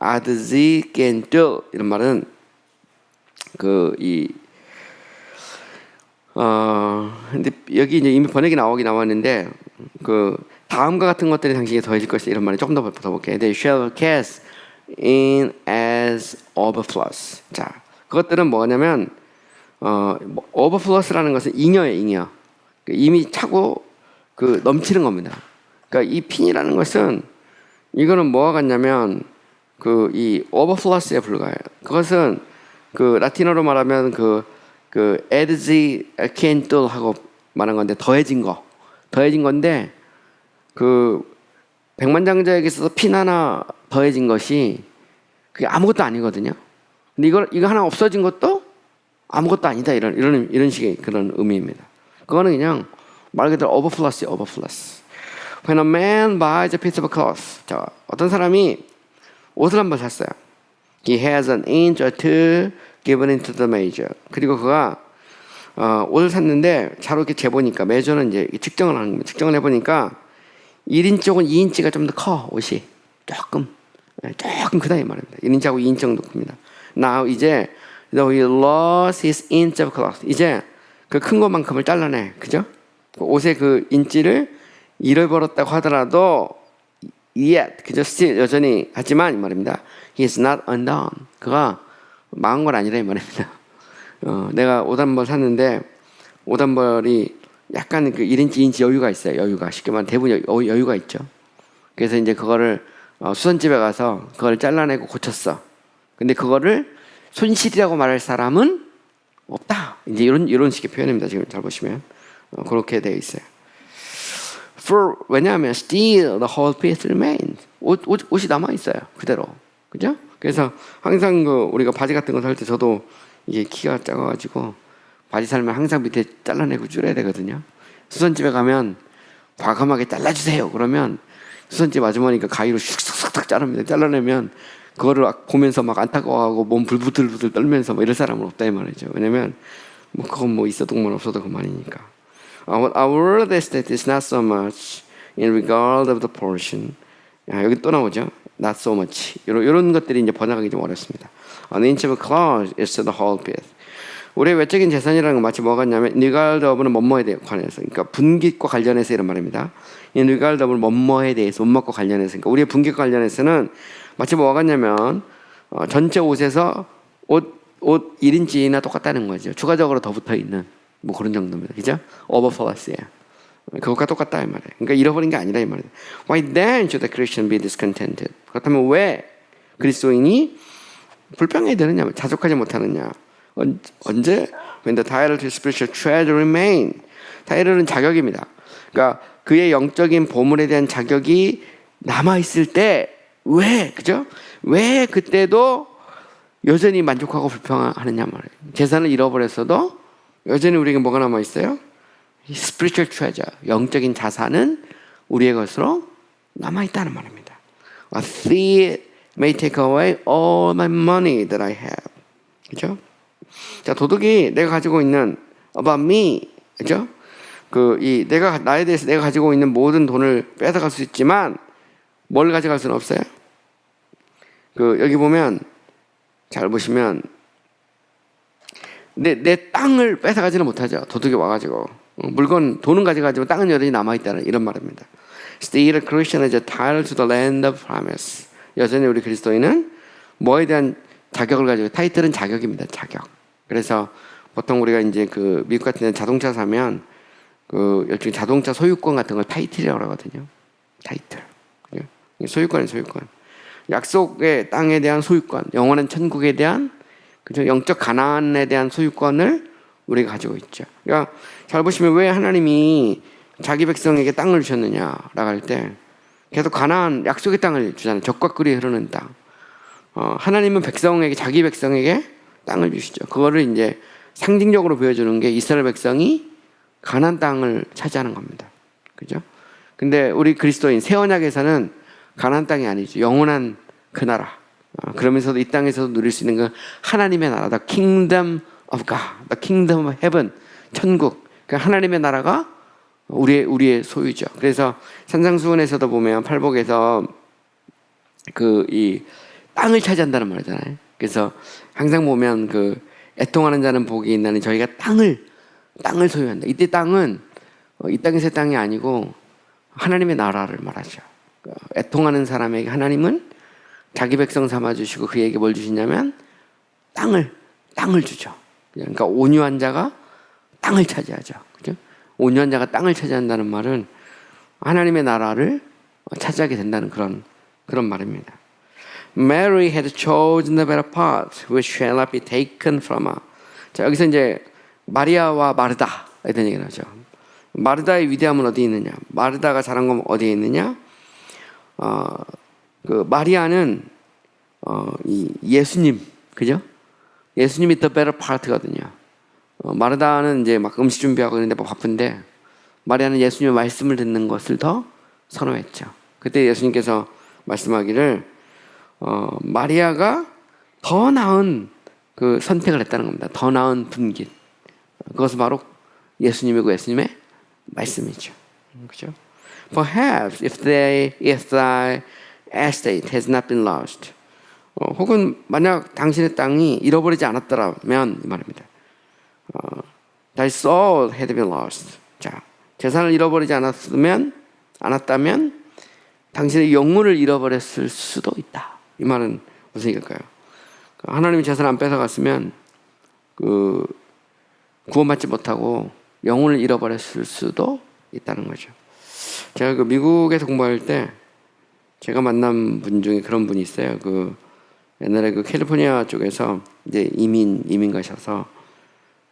As can do 이런 말은 근데 여기 이제 이미 번역이 나왔는데 그 다음과 같은 것들이 당신에게 더해질 것이다 이런 말이 조금 더 볼게요. They shall cast in as overflows. 자, 그것들은 뭐냐면 overflows라는 것은 잉여예요, 잉여. 이미 차고 그 넘치는 겁니다. 그러니까 이 핀이라는 것은 이거는 뭐가 같냐면 그 이 overflows에 불과해요. 그것은 그 라틴어로 말하면 그 as can do 하고 말한 건데 더해진 건데 그 백만장자에게 있어서 핀 하나 더해진 것이 그게 아무것도 아니거든요. 근데 이거 하나 없어진 것도 아무것도 아니다 이런 식의 그런 의미입니다. 그거는 그냥 말 그대로 overflows. When a man buys a piece of cloth, 자, 어떤 사람이 옷을 한번 샀어요. He has an inch or two given into the measure. 그리고 그가 옷을 샀는데 차로 이렇게 재보니까 매저는 이제 측정을 하는 겁니다. 측정을 해보니까 1인치 혹은 2인치가 좀 더 커 옷이 조금 크다 이 말입니다. 1인치하고 2인치 정도 큽니다. Now 이제 though he lost his inch of cloth, 이제 그 큰 것만큼을 잘라내, 그죠? 그 옷의 그 인치를 잃어버렸다고 하더라도 yet, 그죠? still 여전히 하지만 이 말입니다. He is not undone. 그가 망한 건 아니라 이 말입니다. 내가 옷 한 벌 샀는데 옷 한 벌이 약간 그 1인치, 2인치 여유가 있어요. 여유가 쉽게 말하면 대부분 여유가 있죠. 그래서 이제 그거를 수선집에 가서 그거를 잘라내고 고쳤어. 근데 그거를 손실이라고 말할 사람은 없다. 이제 이런 식의 표현입니다. 지금 잘 보시면 그렇게 되어 있어요. 왜냐하면 still the whole piece remains. 옷이 남아 있어요. 그대로, 그죠? 그래서 항상 우리가 바지 같은 거 살 때 저도 이게 키가 작아가지고 바지 살면 항상 밑에 잘라내고 줄여야 되거든요. 수선집에 가면 과감하게 잘라주세요. 그러면 수선집 아주머니가 가위로 슉슉슉 자릅니다. 잘라내면 그거를 보면서 막 안타까워하고 몸 불부들부들 떨면서 뭐 이럴 사람은 없다 이 말이죠. 왜냐면 그건 뭐 있어도 뭐 없어도 그만이니까. Our word is that it's not so much in regard of the portion. 여기 또 나오죠. Not so much. 이런 것들이 이제 번역하기 좀 어렵습니다. An inch of cloth is to the whole piece. 우리의 외적인 재산이라는 건 마치 뭐가 같냐면 in regard of는 뭐뭐에 관해서, 그러니까 분깃과 관련해서 이런 말입니다. in regard of는 뭐뭐에 대해서, 뭐뭐과 관련해서, 그러니까 우리의 분깃과 관련해서는 마치 뭐가 같냐면 전체 옷에서 옷 1인치나 똑같다는 거죠. 추가적으로 더 붙어 있는 뭐 그런 정도입니다. 그죠? overflows예요. 그것과 똑같다 이 말이에요. 그러니까 잃어버린 게 아니라 이 말이에요. Why then should the Christian be discontented? 그렇다면 왜 그리스도인이 불평해야 되느냐, 자족하지 못하느냐? 언제? When the title to spiritual treasure remain. 타이틀은 자격입니다. 그러니까 그의 영적인 보물에 대한 자격이 남아 있을 때 왜, 그죠? 왜 그때도 여전히 만족하고 불평하느냐 말이에요. 재산을 잃어버렸어도 여전히 우리에게 뭐가 남아 있어요? spiritual treasure, 영적인 자산은 우리의 것으로 남아 있다는 말입니다. A thief may take away all my money that I have. 그죠? 자, 도둑이 내가 가지고 있는 about me, 그죠? 나에 대해서 내가 가지고 있는 모든 돈을 뺏어갈 수 있지만 뭘 가져갈 수는 없어요. 여기 보면 잘 보시면 내 땅을 뺏어가지는 못하죠. 도둑이 와가지고 돈은 가져가지만 땅은 여전히 남아있다는 이런 말입니다. Still a Christian is a title to the land of promise. 여전히 우리 그리스도인은 뭐에 대한 자격을 가지고 타이틀은 자격입니다. 자격. 그래서 보통 우리가 이제 그 미국 같은 데 자동차 사면 그 일종의 자동차 소유권 같은 걸 타이틀이라고 하거든요. 타이틀. 소유권은 소유권. 약속의 땅에 대한 소유권, 영원한 천국에 대한 그죠? 영적 가나안에 대한 소유권을 우리가 가지고 있죠. 그러니까 잘 보시면 왜 하나님이 자기 백성에게 땅을 주셨느냐라고 할 때 계속 가나안 약속의 땅을 주잖아요. 적과 꿀이 흐르는 땅. 하나님은 백성에게 자기 백성에게 땅을 주시죠. 그거를 이제 상징적으로 보여주는 게 이스라엘 백성이 가나안 땅을 차지하는 겁니다. 그죠? 근데 우리 그리스도인 새 언약에서는 가나안 땅이 아니죠. 영원한 그 나라. 그러면서도 이 땅에서도 누릴 수 있는 건 하나님의 나라, the kingdom of God, the kingdom of heaven, 천국. 그 하나님의 나라가 우리의 소유죠. 그래서 산상수훈에서도 보면 팔복에서 그 이 땅을 차지한다는 말이잖아요. 그래서 항상 보면 그 애통하는 자는 복이 있나니 저희가 땅을 소유한다. 이때 땅은 이 땅에서의 땅이 아니고 하나님의 나라를 말하죠. 애통하는 사람에게 하나님은 자기 백성 삼아주시고 그에게 뭘 주시냐면 땅을 주죠. 그러니까 온유한 자가 땅을 차지하죠. 그죠? 온유한 자가 땅을 차지한다는 말은 하나님의 나라를 차지하게 된다는 그런 말입니다. Mary had chosen the better part, which shall not be taken from her. 자, 여기서 이제 마리아와 마르다에 대한 얘기를 하죠. 마르다의 위대함은 어디에 있느냐? 마르다가 잘한 건 어디에 있느냐? 그 마리아는 이 예수님, 그죠? 예수님이 the better part거든요. 마르다는 이제 막 음식 준비하고 그러는데 뭐 바쁜데 마리아는 예수님의 말씀을 듣는 것을 더 선호했죠. 그때 예수님께서 말씀하기를 마리아가 더 나은 그 선택을 했다는 겁니다. 더 나은 분길. 그것은 바로 예수님이고 예수님의 말씀이죠. 그렇죠? Perhaps if thy estate has not been lost. 혹은 만약 당신의 땅이 잃어버리지 않았더라면 이 말입니다. Thy soul had been lost. 자, 재산을 잃어버리지 않았다면 당신의 영혼을 잃어버렸을 수도 있다. 이 말은 무슨 얘기일까요? 하나님이 재산 안 뺏어갔으면 그 구원받지 못하고 영혼을 잃어버렸을 수도 있다는 거죠. 제가 그 미국에서 공부할 때 제가 만난 분 중에 그런 분이 있어요. 그 옛날에 그 캘리포니아 쪽에서 이제 이민 가셔서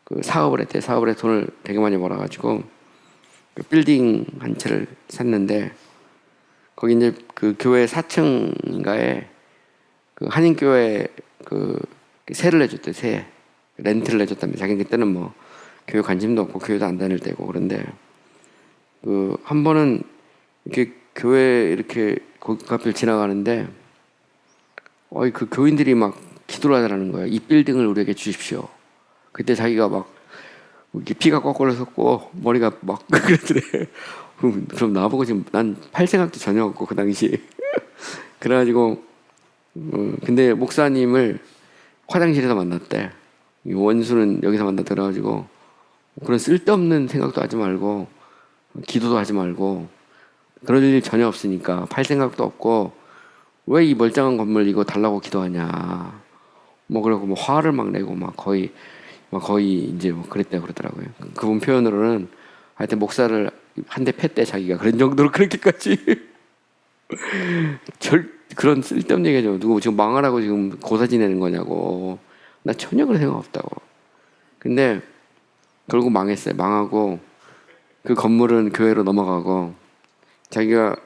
그 사업을 했대. 사업을 해 돈을 되게 많이 벌어가지고 그 빌딩 한 채를 샀는데 거기 이제 그 교회 4층인가에 그 한인교회 그 세를 내줬대. 세 렌트를 내줬답니다. 자기는 그때는 뭐 교회 관심도 없고 교회도 안 다닐 때고 그런데 그 한 번은 이렇게 교회 이렇게 그 앞을 지나가는데 그 교인들이 막 기도를 하더라는 거예요. 이 빌딩을 우리에게 주십시오. 그때 자기가 막 이렇게 피가 거꾸로 섰고 머리가 막 그러더래. 그럼 나보고 지금 난 팔 생각도 전혀 없고 그 당시에 그래가지고 근데 목사님을 화장실에서 만났대. 이 원수는 여기서 만났다 그래가지고 그런 쓸데없는 생각도 하지 말고 기도도 하지 말고 그럴 일 전혀 없으니까 팔 생각도 없고 왜 이 멀쩡한 건물 이거 달라고 기도하냐 뭐 그러고 뭐 화를 막 내고 막 거의 이제 뭐 그랬다 그러더라고요. 그분 표현으로는 하여튼 목사를 한 대 팼대 자기가 그런 정도로 그렇게까지 그런 쓸데없는 얘기죠. 누구 지금 망하라고 지금 고사 지내는 거냐고. 나 전혀 그런 생각 없다고. 근데 결국 망했어요. 망하고 그 건물은 교회로 넘어가고 자기가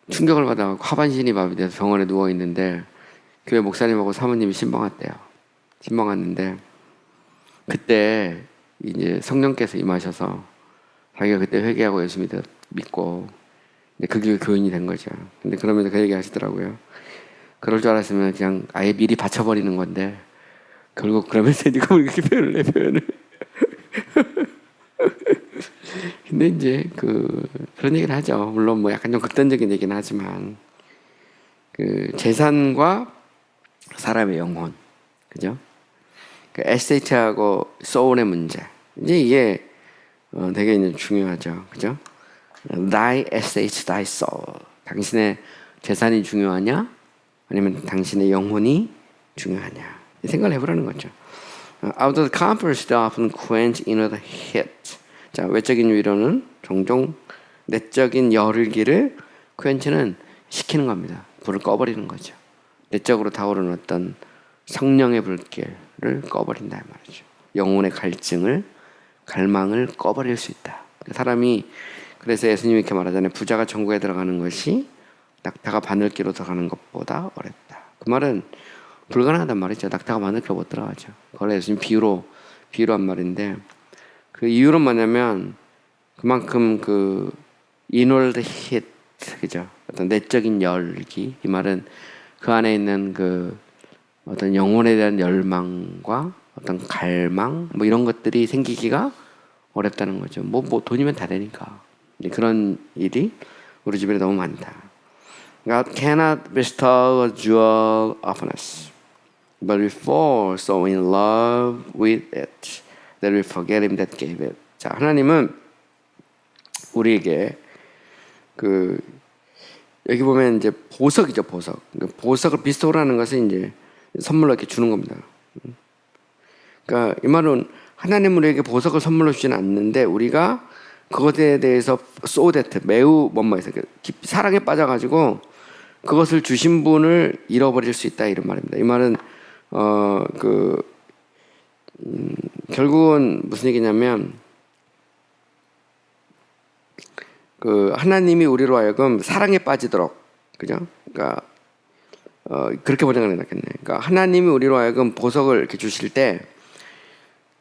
충격을 받아서 하반신이 마비돼서 병원에 누워 있는데 교회 목사님하고 사모님이 신방왔대요. 신방왔는데 그때 이제 성령께서 임하셔서 자기가 그때 회개하고 예수 믿고 그게 교인이 된 거죠. 근데 그러면서 그 얘기 하시더라고요. 그럴 줄 알았으면 그냥 아예 미리 바쳐버리는 건데 결국 그러면서 이제 그렇게 표현을 해. 근데 이제 그런 얘기를 하죠. 물론 뭐 약간 좀 극단적인 얘기는 하지만 그 재산과 사람의 영혼, 그죠? 그 에세이트하고 소울의 문제. 이제 이게 되게 이제 중요하죠, 그죠? Thy estate, thy soul. 당신의 재산이 중요하냐? 아니면 당신의 영혼이 중요하냐 이 생각을 해보라는 거죠. Out of comfort often quench inner heat. 자, 외적인 위로는 종종 내적인 열기를 quench는 시키는 겁니다. 불을 꺼버리는 거죠. 내적으로 타오르는 어떤 성령의 불길을 꺼버린다 말이죠. 영혼의 갈증을 갈망을 꺼버릴 수 있다. 사람이 그래서 예수님이 이렇게 말하잖아요. 부자가 천국에 들어가는 것이 낙타가 바늘기로 들어가는 것보다 어렵다. 그 말은 불가능하단 말이죠. 낙타가 바늘기로 못 들어가죠. 그걸 예수님 비유로 한 말인데 그 이유는 뭐냐면 그만큼 그 inward heat 그죠? 어떤 내적인 열기 이 말은 그 안에 있는 그 어떤 영혼에 대한 열망과 어떤 갈망 뭐 이런 것들이 생기기가 어렵다는 거죠. 뭐 돈이면 다 되니까 그런 일이 우리 주변에 너무 많다. God cannot bestow a jewel upon us, but we fall so in love with it that we forget Him that gave it. 자, 하나님은 우리에게 그 여기 보면 이제 보석이죠, 보석. 보석을 비스토라는 것은 이제 선물로 이렇게 주는 겁니다. 그러니까 이 말은 하나님은 우리에게 보석을 선물로 주지는 않는데 우리가 그것에 대해서 so that 매우 뭐뭐해서 사랑에 빠져가지고 그것을 주신 분을 잃어버릴 수 있다 이런 말입니다. 이 말은 결국은 무슨 얘기냐면 그 하나님이 우리로 하여금 사랑에 빠지도록 그죠? 그러니까 그렇게 번역을 해놨겠네. 그러니까 하나님이 우리로 하여금 보석을 이렇게 주실 때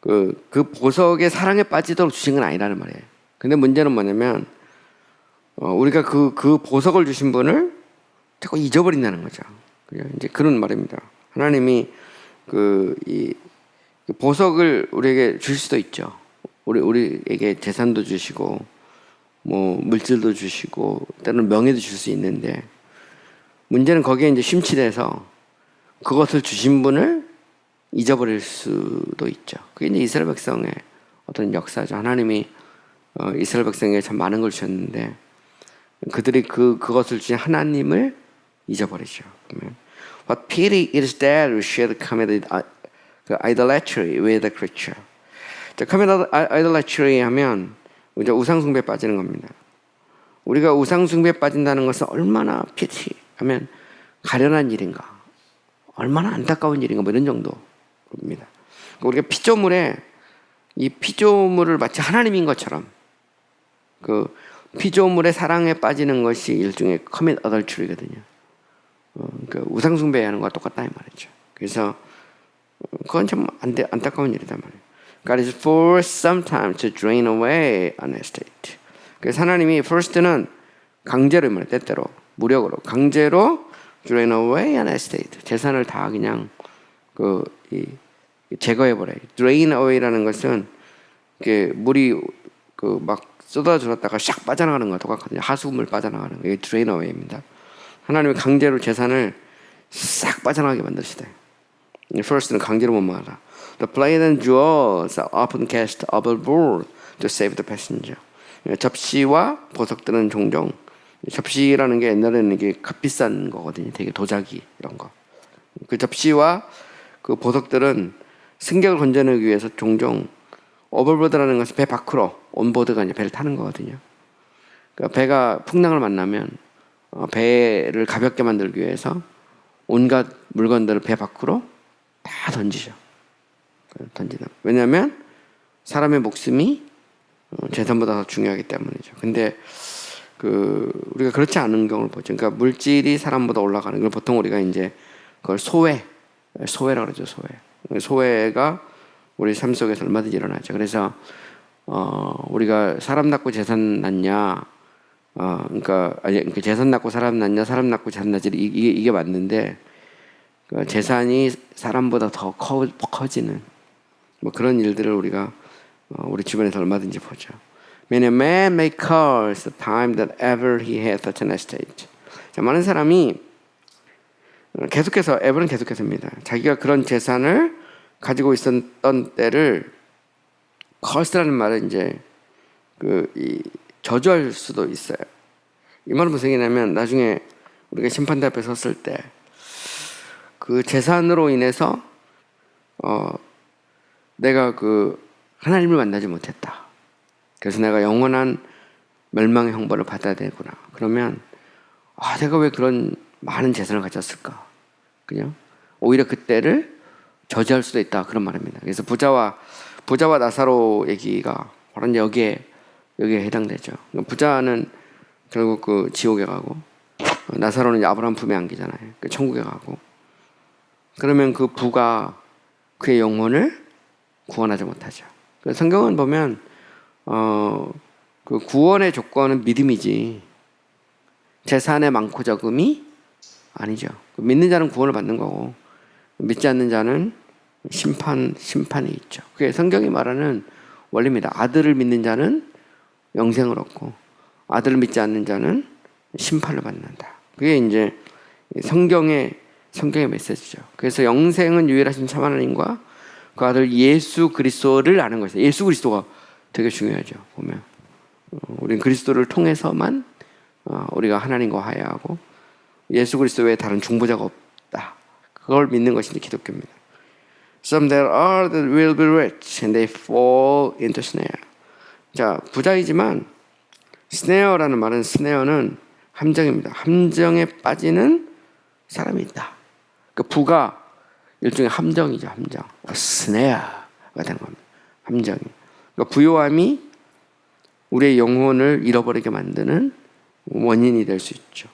그 보석의 사랑에 빠지도록 주신 건 아니라는 말이에요. 근데 문제는 뭐냐면 우리가 그 보석을 주신 분을 자꾸 잊어버린다는 거죠. 그죠? 이제 그런 말입니다. 하나님이 이 보석을 우리에게 주실 수도 있죠. 우리에게 재산도 주시고 뭐 물질도 주시고 때로는 명예도 줄 수 있는데 문제는 거기에 이제 심취돼서 그것을 주신 분을 잊어버릴 수도 있죠. 그게 이제 이스라엘 백성의 어떤 역사죠. 하나님이 이스라엘 백성에게 참 많은 걸 주셨는데 그들이 그것을 주신 하나님을 잊어버리죠. What pity is that we should commit idolatry with the creature. 자, commit idolatry 하면 이제 우상숭배에 빠지는 겁니다. 우리가 우상숭배에 빠진다는 것은 얼마나 pity 하면 가련한 일인가, 얼마나 안타까운 일인가 뭐 이런 정도입니다. 그러니까 우리가 피조물에 이 피조물을 마치 하나님인 것처럼 그 피조물의 사랑에 빠지는 것이 일종의 commit adultery거든요. 그러니까 우상숭배하는 것과 똑같다 이 말이죠. 그래서 그건 참 안타까운 일이단 말이에요. God is forced sometimes to drain away an estate. 그래서 하나님이 first는 강제로 말해 때때로 무력으로 강제로 drain away an estate. 재산을 다 그냥 제거해 버려요. drain away라는 것은 물이 막 쏟아들었다가 샥 빠져나가는 거와 똑같거든요. 하수물 빠져나가는 거. 이게 drain away입니다. 하나님이 강제로 재산을 싹 빠져나가게 만드시대요. first는 강제로 못 막아라. The plate and jewels are often cast overboard to save the passenger. 접시와 보석들은 종종 접시라는 게 옛날에는 이게 값비싼 거거든요. 되게 도자기 이런 거. 그 접시와 그 보석들은 승객을 건져내기 위해서 종종 오버보드라는 것은 배 밖으로 온보드가 아니라 배를 타는 거거든요. 그러니까 배가 풍랑을 만나면 배를 가볍게 만들기 위해서 온갖 물건들을 배 밖으로 다 던지죠. 왜냐하면 사람의 목숨이 재산보다 더 중요하기 때문이죠. 근데 우리가 그렇지 않은 경우를 보죠. 그러니까 물질이 사람보다 올라가는 걸 보통 우리가 이제 그걸 소외라고 그러죠. 소외가 우리 삶 속에서 얼마든지 일어나죠. 그래서 우리가 사람 낳고 재산 낳냐, 그러니까 재산 낳고 사람 낳냐, 사람 낳고 재산 낳지 이게 맞는데 재산이 사람보다 더 커지는 뭐 그런 일들을 우리가 우리 주변에서 얼마든지 보죠. Many a man may curse the time that ever he had such an estate. 자, 많은 사람이 계속해서 ever는 계속해서입니다. 자기가 그런 재산을 가지고 있었던 때를 curse라는 말은 이제 저주할 수도 있어요. 이 말은 무슨 얘기냐면 나중에 우리가 심판대 앞에 섰을 때 그 재산으로 인해서 내가 그 하나님을 만나지 못했다. 그래서 내가 영원한 멸망의 형벌을 받아야 되구나. 그러면 내가 왜 그런 많은 재산을 가졌을까? 그냥 오히려 그때를 저지할 수도 있다. 그런 말입니다. 그래서 부자와 나사로 얘기가 바로 여기에 해당되죠. 부자는 결국 그 지옥에 가고 나사로는 아브라함 품에 안기잖아요. 그 천국에 가고. 그러면 그 부가 그의 영혼을 구원하지 못하죠. 성경은 보면 그 구원의 조건은 믿음이지 재산의 많고 적음이 아니죠. 믿는 자는 구원을 받는 거고 믿지 않는 자는 심판이 있죠. 그게 성경이 말하는 원리입니다. 아들을 믿는 자는 영생을 얻고 아들을 믿지 않는 자는 심판을 받는다. 그게 이제 성경의 메시지죠. 그래서 영생은 유일하신 참 하나님과 그 아들 예수 그리스도를 아는 것이다. 예수 그리스도가 되게 중요하죠. 보면 우리는 그리스도를 통해서만 우리가 하나님과 화해하고 예수 그리스도 외에 다른 중보자가 없다. 그걸 믿는 것이 기독교입니다. Some there are that will be rich and they fall into snare. 자, 부자이지만 snare라는 말은 snare는 함정입니다. 함정에 빠지는 사람이 있다. 그 부가 일종의 함정이죠. 함정. snare가 되는 겁니다. 함정이. 그러니까 부요함이 우리의 영혼을 잃어버리게 만드는 원인이 될 수 있죠.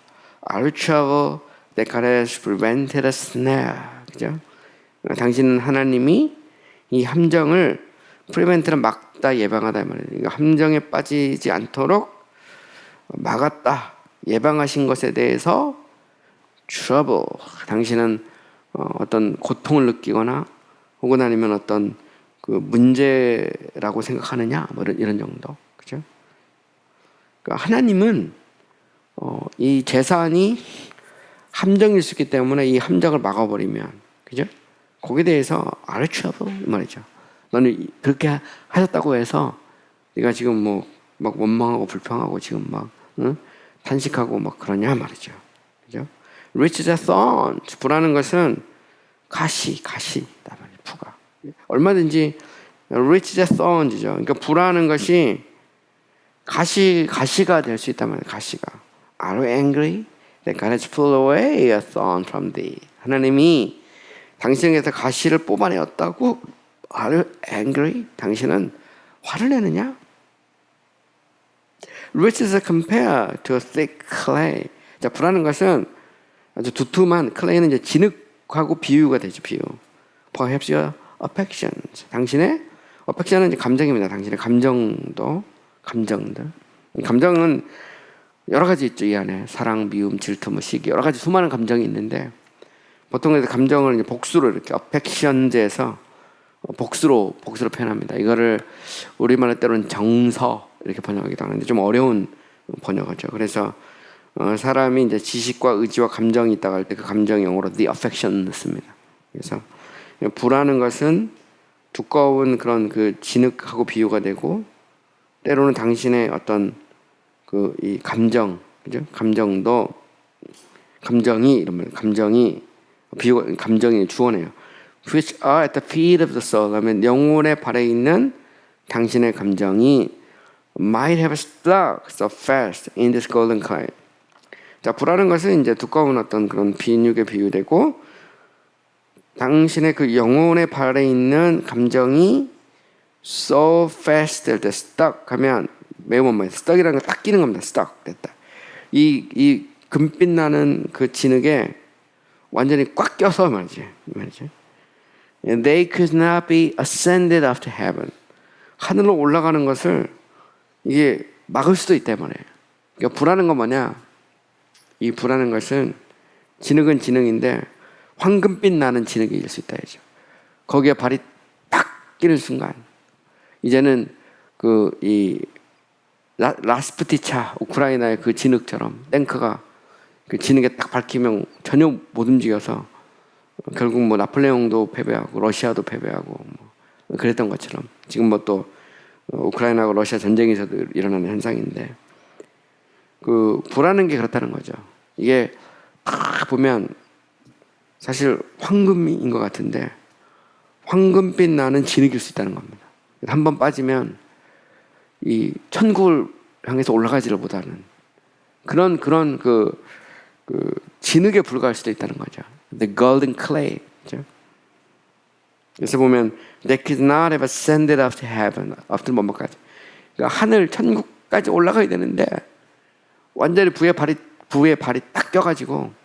Our trouble that God has prevented a snare. 그죠? 당신은 하나님이 이 함정을 prevent는 막다, 예방하다 말이에요. 그러니까 함정에 빠지지 않도록 막았다, 예방하신 것에 대해서 trouble. 당신은 어떤 고통을 느끼거나 혹은 아니면 어떤 그 문제라고 생각하느냐, 뭐 이런 정도. 그죠? 그러니까 하나님은 이 재산이 함정일 수 있기 때문에 이 함정을 막아버리면, 그죠? 거기에 대해서 알츠하고 말이죠. 너는 그렇게 하셨다고 해서 네가 지금 뭐 막 원망하고 불평하고 지금 막 탄식하고 막 그러냐 말이죠. 그죠? Rich is a thorn. 부라는 것은 가시다 말이에요. 부가 얼마든지 rich is a thorn이죠. 그러니까 부라는 것이 가시가 될 수 있단 말이에요. 가시가. Are you angry? That God has pulled away a thorn from thee. 하나님이 당신에게서 가시를 뽑아내었다고? Are you angry? 당신은 화를 내느냐? Rich is compared to a thick clay. 자, 부라는 것은 아주 두툼한 클레이는 이제 진흙하고 비유가 되죠. 비유. Perhaps your affections. 당신의 affection은 이제 감정입니다. 당신의 감정들. 감정은 여러 가지 있죠. 이 안에 사랑, 미움, 질투, 뭐 시기 여러 가지 수많은 감정이 있는데 보통 감정을 이제 복수로 이렇게 affections에서 복수로 표현합니다. 이거를 우리말로 때로는 정서 이렇게 번역하기도 하는데 좀 어려운 번역어죠. 그래서 사람이 이제 지식과 의지와 감정이 있다고 할 때 그 감정 영어로 the affection 씁니다. 그래서 부라는 것은 두꺼운 그런 그 진흙하고 비유가 되고 때로는 당신의 어떤 그 이 감정, 그죠? 감정이 비유가 감정이 주어내요. Which are at the feet of the soul. 하면 영혼의 발에 있는 당신의 감정이 might have stuck so fast in this golden clay. 자, 부라는 것은 이제 두꺼운 어떤 그런 비누에 비유되고 당신의 그 영혼의 발에 있는 감정이 so fast that stuck 하면 매우 뭐예요? stuck이라는 거 딱 끼는 겁니다. stuck 됐다. 이 금빛 나는 그 진흙에 완전히 꽉 껴서 말이죠. And they could not be ascended up to heaven. 하늘로 올라가는 것을 이게 막을 수도 있다 말이에요. 그러니까 부라는 건 뭐냐? 이 부라는 것은 진흙은 진흙인데 황금빛 나는 진흙일 수 있다 이죠. 거기에 발이 딱 끼는 순간 이제는 그 이 라스푸티차 우크라이나의 그 진흙처럼 탱크가 그 진흙에 딱 밝히면 전혀 못 움직여서 결국 뭐 나폴레옹도 패배하고 러시아도 패배하고 뭐 그랬던 것처럼 지금 뭐 또 우크라이나하고 러시아 전쟁에서도 일어나는 현상인데 그 부라는 게 그렇다는 거죠. 이게 딱 보면 사실 황금인 것 같은데 황금빛 나는 진흙일 수 있다는 겁니다. 한번 빠지면 이 천국을 향해서 올라가지를 못하는 그런 진흙에 불과할 수도 있다는 거죠. The golden clay. 그렇죠? 그래서 보면 they could not have ascended up to heaven. 앞들 뭐까지. 그러니까 하늘 천국까지 올라가야 되는데 완전히 부에 발이 딱 껴가지고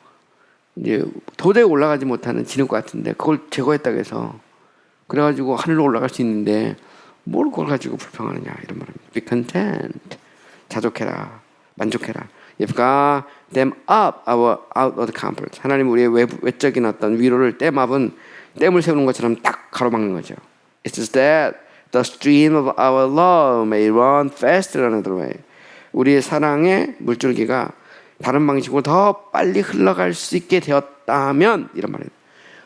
이제 도저히 올라가지 못하는 진흙 같은데 그걸 제거했다고 해서 그래가지고 하늘로 올라갈 수 있는데 뭘 그걸 가지고 불평하느냐 이런 말입니다. Be content. 자족해라. 만족해라. You've got them up out of the comfort. 하나님 우리의 외적인 어떤 위로를 댐업은 댐을 세우는 것처럼 딱 가로막는 거죠. It's just that the stream of our love may run faster another way. 우리의 사랑의 물줄기가 다른 방식으로 더 빨리 흘러갈 수 있게 되었다면 이런 말이에요.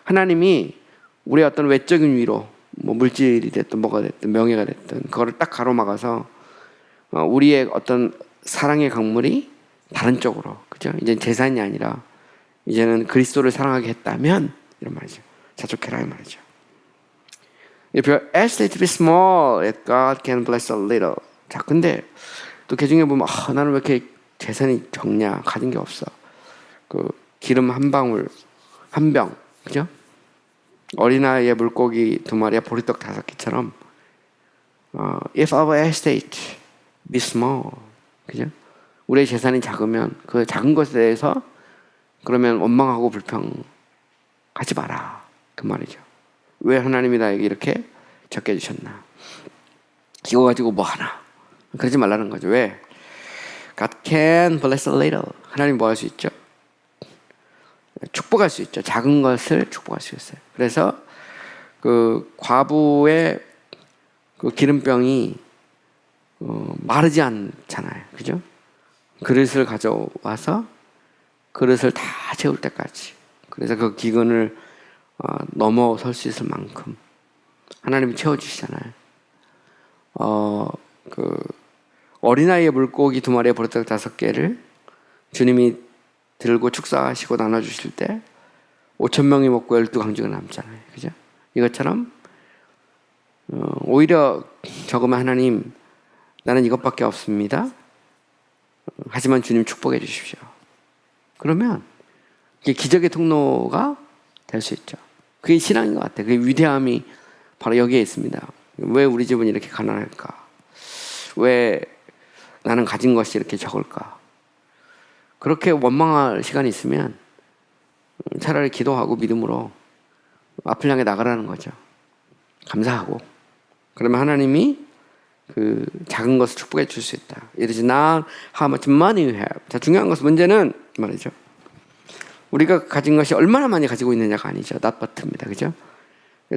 하나님이 우리의 어떤 외적인 위로 뭐 물질이 됐든 뭐가 됐든 명예가 됐든 그거를 딱 가로막아서 우리의 어떤 사랑의 강물이 다른 쪽으로 그죠? 이제 재산이 아니라 이제는 그리스도를 사랑하게 했다면 이런 말이죠. 자족해라 이 말이죠. If your estate be small, God can bless a little. 자, 근데 또 개중에 보면 나는 왜 이렇게 재산이 적냐, 가진 게 없어. 그 기름 한 방울, 한 병, 그죠? 어린아이의 물고기 2마리와 보리떡 5개처럼 If our estate be small, 그죠? 우리의 재산이 작으면 그 작은 것에 대해서 그러면 원망하고 불평하지 마라. 그 말이죠. 왜 하나님이 나에게 이렇게 적게 주셨나? 이거 가지고 뭐 하나? 그러지 말라는 거죠. 왜? God can bless a little. 하나님 뭐 할 수 있죠? 축복할 수 있죠. 작은 것을 축복할 수 있어요. 그래서 그 과부의 그 기름병이 마르지 않잖아요. 그죠? 그릇을 가져와서 그릇을 다 채울 때까지. 그래서 그 기근을 넘어설 수 있을 만큼 하나님이 채워주시잖아요. 그 어린아이의 물고기 2마리에 보리떡 5개를 주님이 들고 축사하시고 나눠주실 때 5,000명이 먹고 12강주가 남잖아요. 그죠? 이것처럼 오히려 적으면 하나님 나는 이것밖에 없습니다. 하지만 주님 축복해 주십시오. 그러면 이게 기적의 통로가 될 수 있죠. 그게 신앙인 것 같아요. 그 위대함이 바로 여기에 있습니다. 왜 우리 집은 이렇게 가난할까? 왜 나는 가진 것이 이렇게 적을까? 그렇게 원망할 시간이 있으면 차라리 기도하고 믿음으로 앞을 향해 나가라는 거죠. 감사하고. 그러면 하나님이 그 작은 것을 축복해 줄 수 있다. It is not how much money you have. 자, 중요한 것은 문제는 말이죠. 우리가 가진 것이 얼마나 많이 가지고 있느냐가 아니죠. not but입니다. 그죠?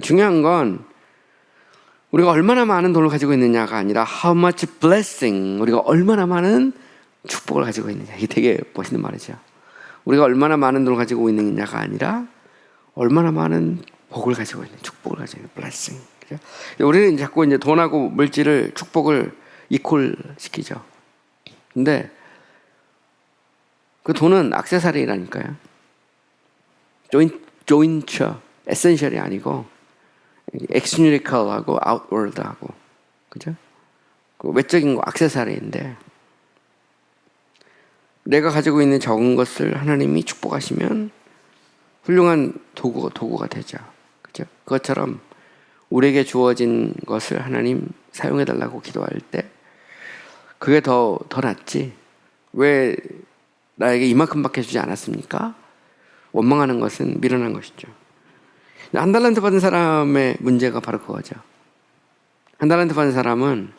중요한 건 우리가 얼마나 많은 돈을 가지고 있느냐가 아니라 how much blessing, 우리가 얼마나 많은 축복을 가지고 있느냐. 이게 되게 멋있는 말이죠. 우리가 얼마나 많은 돈을 가지고 있느냐가 아니라 얼마나 많은 복을 가지고 있는, 축복을 가지고 있는 blessing. 그죠? 우리는 자꾸 이제 돈하고 물질을, 축복을 이퀄 시키죠. 근데 그 돈은 액세서리라니까요. 조인처, 에센셜이 아니고 엑스뉴리컬하고 아웃워드하고, 그죠? 그 외적인 거 액세서리인데 내가 가지고 있는 적은 것을 하나님이 축복하시면 훌륭한 도구가 되죠. 그죠? 그것처럼 우리에게 주어진 것을 하나님 사용해달라고 기도할 때 그게 더 낫지. 왜 나에게 이만큼밖에 주지 않았습니까? 원망하는 것은 미련한 것이죠. 한 달란트 받은 사람의 문제가 바로 그거죠. 한 달란트 받은 사람은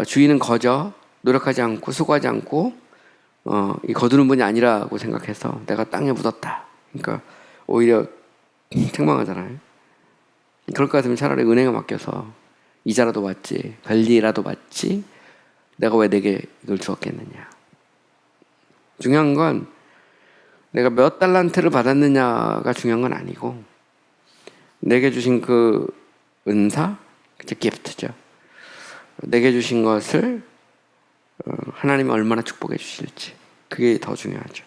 주인은 거저 노력하지 않고 수고하지 않고 이 거두는 분이 아니라고 생각해서 내가 땅에 묻었다. 그러니까 오히려 책망하잖아요. 그럴 것 같으면 차라리 은행에 맡겨서 이자라도 받지, 별리라도 받지, 내가 왜 내게 이걸 주었겠느냐. 중요한 건 내가 몇 달란트를 받았느냐가 중요한 건 아니고 내게 주신 그 은사, 기프트죠. 내게 주신 것을 하나님이 얼마나 축복해 주실지, 그게 더 중요하죠.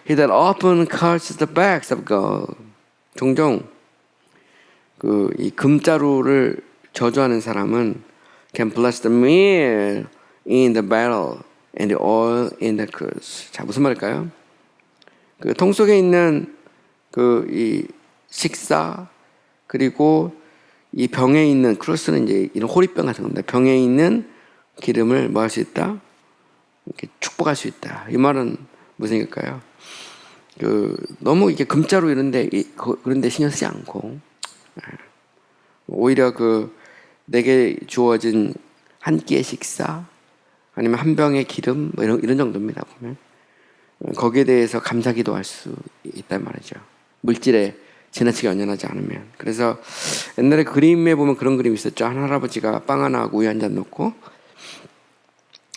He that often cuts the backs of gold. 종종 이 금자루를 저주하는 사람은 can bless the meal in the battle and the oil in the cruse. 자, 무슨 말일까요? 그 통 속에 있는 이 식사 그리고 이 병에 있는 크루스는 이제 이런 호리병 같은 겁니다. 병에 있는 기름을 뭐 할 수 있다? 이렇게 축복할 수 있다. 이 말은 무슨 얘기일까요? 너무 이게 금자루 이런데 그런데 신경 쓰지 않고 오히려 내게 주어진 한 끼의 식사 아니면 한 병의 기름 뭐 이런 정도입니다. 보면 거기에 대해서 감사기도할 수 있단 말이죠. 물질에 지나치게 연연하지 않으면. 그래서 옛날에 그림에 보면 그런 그림이 있었죠. 한 할아버지가 빵 하나하고 우유 한 잔 넣고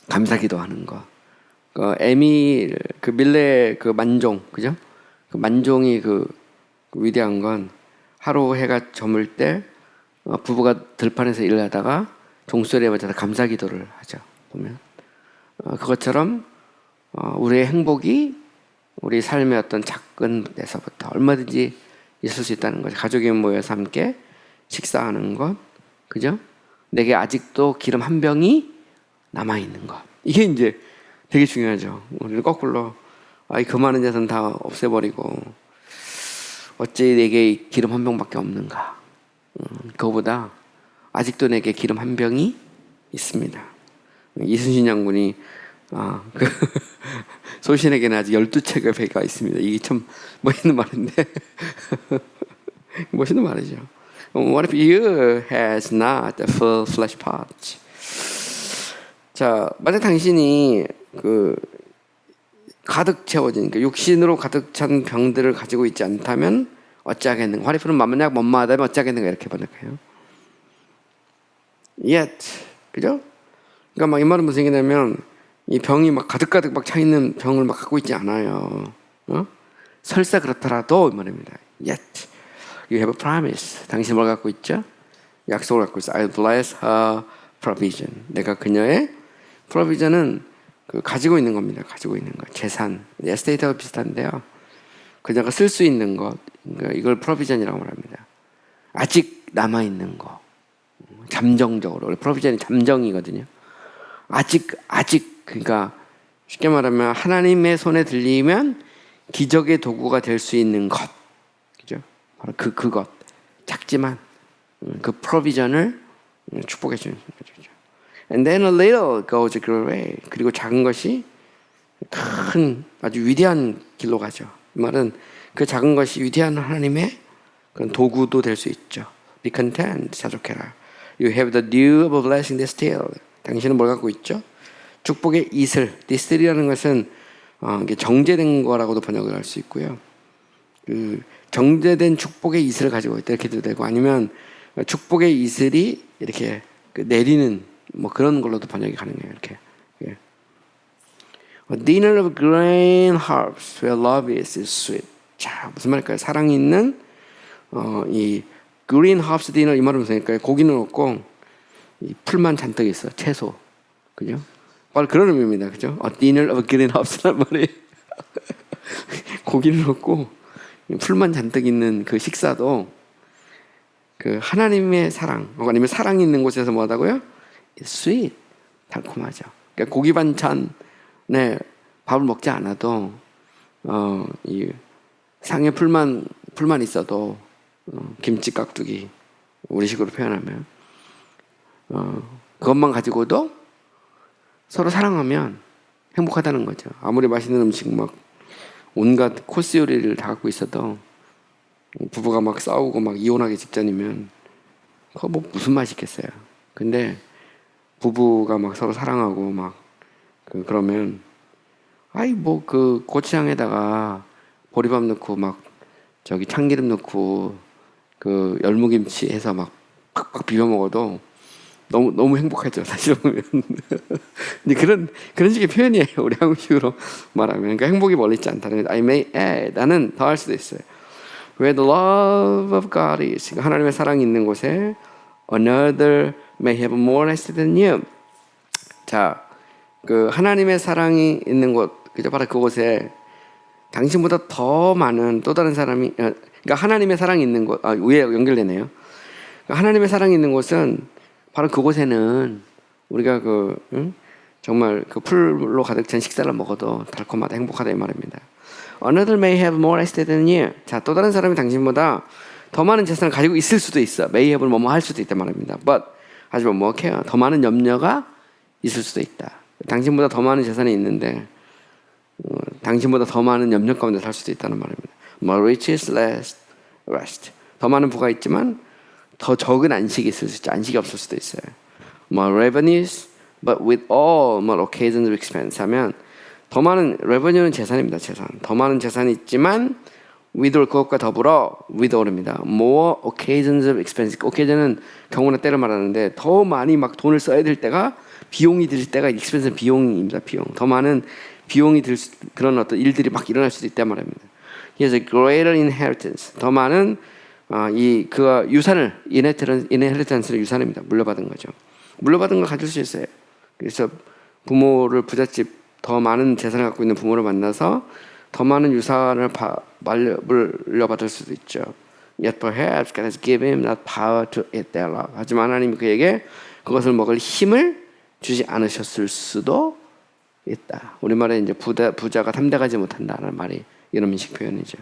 감사기도하는 거. 에밀 밀레 만종 그죠? 그 만종이 위대한 건 하루 해가 저물 때 부부가 들판에서 일을 하다가 종소리에 맞아서 감사기도를 하죠. 보면 그것처럼 우리의 행복이 우리 삶의 어떤 작은 데서부터 얼마든지 있을 수 있다는 거죠. 가족이 모여서 함께 식사하는 것, 그죠? 내게 아직도 기름 한 병이 남아 있는 것. 이게 이제 되게 중요하죠. 우리는 거꾸로 그 많은 재산 다 없애버리고 어찌 내게 기름 한 병밖에 없는가? 그거보다 아직도 내게 기름 한 병이 있습니다. 이순신 장군이 소신에게는 아직 12척의 배가 있습니다. 이게 참 멋있는 말인데 멋있는 말이죠. What if you has not a full flesh pot? 자, 만약 당신이 가득 채워진 육신으로 가득 찬 병들을 가지고 있지 않다면 어찌하겠는가? What if는 만약 못마하다면 어찌하겠는가? 이렇게 번역해요. Yet, 그죠? 그러니까 이 말은 무슨 얘기냐면 이 병이 가득가득 차 있는 병을 갖고 있지 않아요. 설사 그렇더라도 이 말입니다. Yet, you have a promise. 당신 뭘 갖고 있죠? 약속을 갖고 있어. I'll bless her provision. 내가 그녀의 provision은 가지고 있는 겁니다. 가지고 있는 것, 재산, 에스테이트와 비슷한데요. 그녀가 쓸 수 있는 것, 그러니까 이걸 provision이라고 말합니다. 아직 남아 있는 거, 잠정적으로. 원래 provision이 잠정이거든요. 아직 그러니까 쉽게 말하면 하나님의 손에 들리면 기적의 도구가 될 수 있는 것, 그죠? 바로 그것 작지만 그 provision을 축복해 주는 거죠. And then a little goes a great way. 그리고 작은 것이 큰 아주 위대한 길로 가죠. 이 말은 그 작은 것이 위대한 하나님의 그런 도구도 될 수 있죠. Be content, 자족해라. You have the dew of a blessing distilled. 당신은 뭘 갖고 있죠? 축복의 이슬. distill이라는 것은 이게 정제된 거라고도 번역을 할 수 있고요. 정제된 축복의 이슬을 가지고 있다 이렇게도 되고 아니면 축복의 이슬이 이렇게 내리는 뭐 그런 걸로도 번역이 가능해요. 이렇게. 예. A dinner of green herbs where love is sweet. 자, 무슨 말일까요? 사랑이 있는 이 green herbs dinner 이 말은 무슨 말일까요? 고기는 없고 이 풀만 잔뜩 있어. 채소. 그죠? 바로 그런 의미입니다. 그죠? A dinner of green herbs란 말이 고기는 없고 풀만 잔뜩 있는 그 식사도 하나님의 사랑 아니면 사랑이 있는 곳에서 뭐하다고요? sweet, 달콤하죠. 그러니까 고기 반찬에 밥을 먹지 않아도 이 상에 풀만 있어도 김치 깍두기 우리식으로 표현하면 그것만 가지고도 서로 사랑하면 행복하다는 거죠. 아무리 맛있는 음식 온갖 코스 요리를 다 갖고 있어도 부부가 싸우고 이혼하기 직전이면 그거 무슨 맛이 있겠어요. 근데 부부가 서로 사랑하고 그러면 고추장에다가 보리밥 넣고 참기름 넣고 열무김치 해서 팍팍 비벼 먹어도 너무 행복하죠. 사실 보면 그런 식의 표현이에요. 우리 한국식으로 말하면. 그러니까 행복이 멀리 있지 않다는 거. I may add. 나는 더 할 수도 있어요. Where the love of God is. 하나님의 사랑이 있는 곳에 another may have more lasting than you. 자, 하나님의 사랑이 있는 곳, 그죠? 바로 그곳에 당신보다 더 많은 또 다른 사람이 그러니까 하나님의 사랑이 있는 곳 위에 연결되네요. 그러니까 하나님의 사랑이 있는 곳은 바로 그곳에는 우리가 정말 그 풀로 가득 찬 식사를 먹어도 달콤하다 행복하다 이 말입니다. Another may have more estate than you. 자, 또 다른 사람이 당신보다 더 많은 재산을 가지고 있을 수도 있어. may have를 뭐뭐 할 수도 있단 말입니다. But 하지만 뭐해요? 더 많은 염려가 있을 수도 있다. 당신보다 더 많은 재산이 있는데 당신보다 더 많은 염려 가운데 살 수도 있다는 말입니다. More riches, less rest. 더 많은 부가 있지만 더 적은 안식이 있을 수 있죠. 안식이 없을 수도 있어요. More revenues, but with all more occasions of expense 하면 더 많은 revenue는 재산입니다. 재산. 더 많은 재산이 있지만 with all 그것과 더불어 with all입니다. More occasions of expense. occasion은 경우나 때를 말하는데 더 많이 막 돈을 써야 될 때가 비용이 들 때가 expense는 비용입니다. 비용. 더 많은 비용이 들 그런 어떤 일들이 막 일어날 수도 있단 말입니다. Here's a greater inheritance. 더 많은 그 유산을 inheritance는 유산입니다. 물려받은 거죠. 물려받은 걸 가질 수 있어요. 그래서 부모를 부잣집 더 많은 재산을 갖고 있는 부모를 만나서 더 많은 유산을 물려받을 수도 있죠. Yet perhaps God has given him that power to eat thereof. 하지만 하나님이 그에게 그것을 먹을 힘을 주지 않으셨을 수도 있다. 우리말에 이제 부자가 탐대가지 못한다는 말이 이런 민식 표현이죠.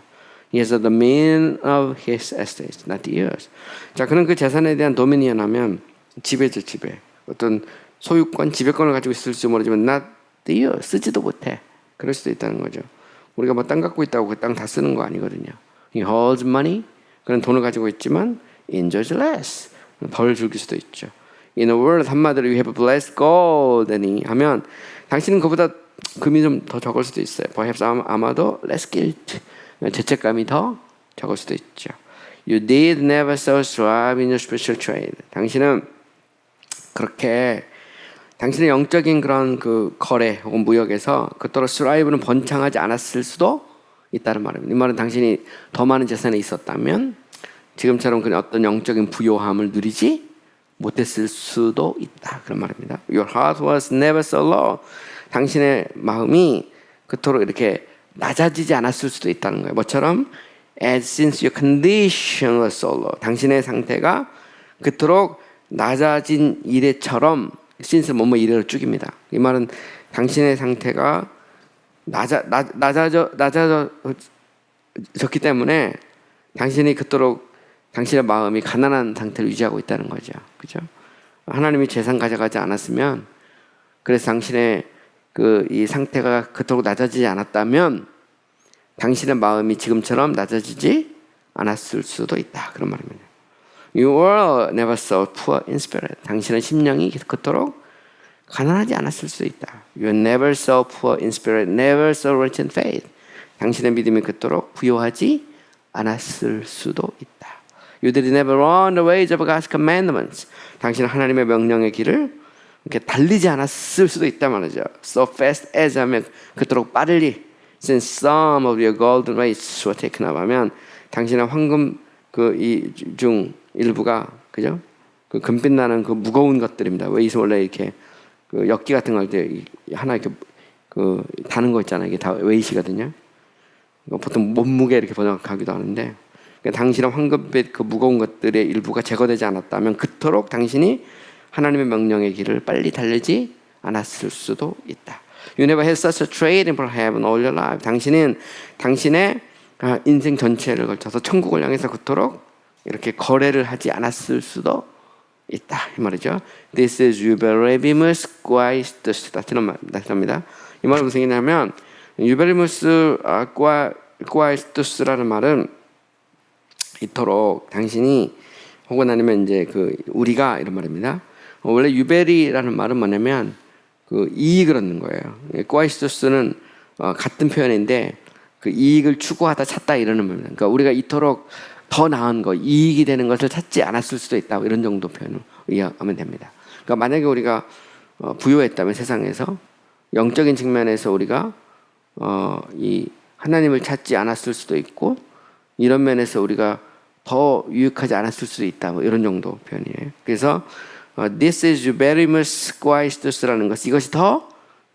He is the domain of his estate, not yours. 자, 그는 그 재산에 대한 도미니언하면 지배죠, 지배. 어떤 소유권, 지배권을 가지고 있을지 모르지만 not yours, 쓰지도 못해. 그럴 수도 있다는 거죠. 우리가 뭐 땅 갖고 있다고 그 땅 다 쓰는 거 아니거든요. He holds money, 그는 돈을 가지고 있지만 enjoys less, 덜 즐길 수도 있죠. In a word, 한마디로 you have blessed gold 하면 당신은 그보다 금이 좀 더 적을 수도 있어요. Perhaps 아마도 less guilt, 죄책감이 더 적을 수도 있죠. You did never so strive in your spiritual trade. 당신은 그렇게 당신의 영적인 그런 그 거래 혹은 무역에서 그토록 strive는 번창하지 않았을 수도 있다는 말입니다. 이 말은 당신이 더 많은 재산이 있었다면 지금처럼 그런 어떤 영적인 부요함을 누리지 못했을 수도 있다. 그런 말입니다. Your heart was never so low. 당신의 마음이 그토록 이렇게 낮아지지 않았을 수도 있다는 거예요. 뭐처럼 as since your condition was so low. 당신의 상태가 그토록 낮아진 이래처럼 since 뭐뭐 이래로 쭉입니다. 이 말은 당신의 상태가 낮아졌기 때문에 당신이 그토록 당신의 마음이 가난한 상태를 유지하고 있다는 거죠. 그죠? 하나님이 재산 가져가지 않았으면 그래서 당신의 이 상태가 그토록 낮아지지 않았다면 당신의 마음이 지금처럼 낮아지지 않았을 수도 있다. 그런 말입니다. You were never so poor in spirit. 당신의 심령이 그토록 가난하지 않았을 수도 있다. You are never so poor in spirit, never so rich in faith. 당신의 믿음이 그토록 부요하지 않았을 수도 있다. You did never run the ways of God's commandments. 당신은 하나님의 명령의 길을 이렇게 달리지 않았을 수도 있다 말이죠. So fast as 하면 그토록 빠르리. Since some of your golden rays were taken up 하면 당신의 황금 중 일부가 그죠? 그 금빛 나는 그 무거운 것들입니다. 웨이스 원래 이렇게 그 엿기 같은 거 할 때 하나 이렇게 그 다는 거 있잖아요. 이게 다 웨이시거든요. 보통 몸무게 이렇게 번역하기도 하는데 그러니까 당신의 황금빛 그 무거운 것들의 일부가 제거되지 않았다면 그토록 당신이 하나님의 명령의 길을 빨리 달리지 않았을 수도 있다. You never had such a trade in heaven all your life. 당신은 당신의 인생 전체를 걸쳐서 천국을 향해서 그토록 이렇게 거래를 하지 않았을 수도 있다. 이 말이죠. This is Euberimus Quaestus. 다시 합니다. 이 말은 무슨 얘기냐면 Euberimus Quaestus라는 말은 이토록 당신이 혹은 아니면 이제 우리가 이런 말입니다. 원래 유베리라는 말은 뭐냐면 이익을 얻는 거예요. Quaestus는 같은 표현인데 그 이익을 추구하다 찾다 이러는 말입니다. 그러니까 우리가 이토록 더 나은 거, 이익이 되는 것을 찾지 않았을 수도 있다. 이런 정도 표현을 이해하면 됩니다. 그러니까 만약에 우리가 부유했다면 세상에서 영적인 측면에서 우리가 이 하나님을 찾지 않았을 수도 있고 이런 면에서 우리가 더 유익하지 않았을 수도 있다. 뭐 이런 정도 표현이에요. 그래서 This is very much Quaestus라는 것, 이것이 더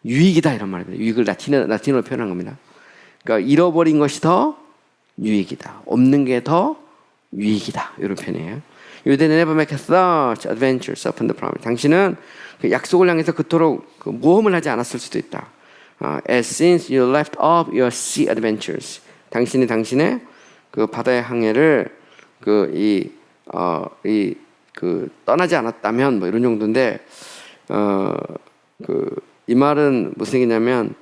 유익이다 이런 말입니다. 유익을 라틴어로 표현한 겁니다. 그러니까 잃어버린 것이 더 유익이다. 없는 게 더 유익이다. 이런 표현이에요. You did never make such adventures upon the promise. 당신은 그 약속을 향해서 그토록 그 모험을 하지 않았을 수도 있다. As since you left off your sea adventures. 당신이 당신의 그 바다의 항해를 떠나지 않았다면 뭐 이런 정도인데 이 말은 무슨 얘기냐면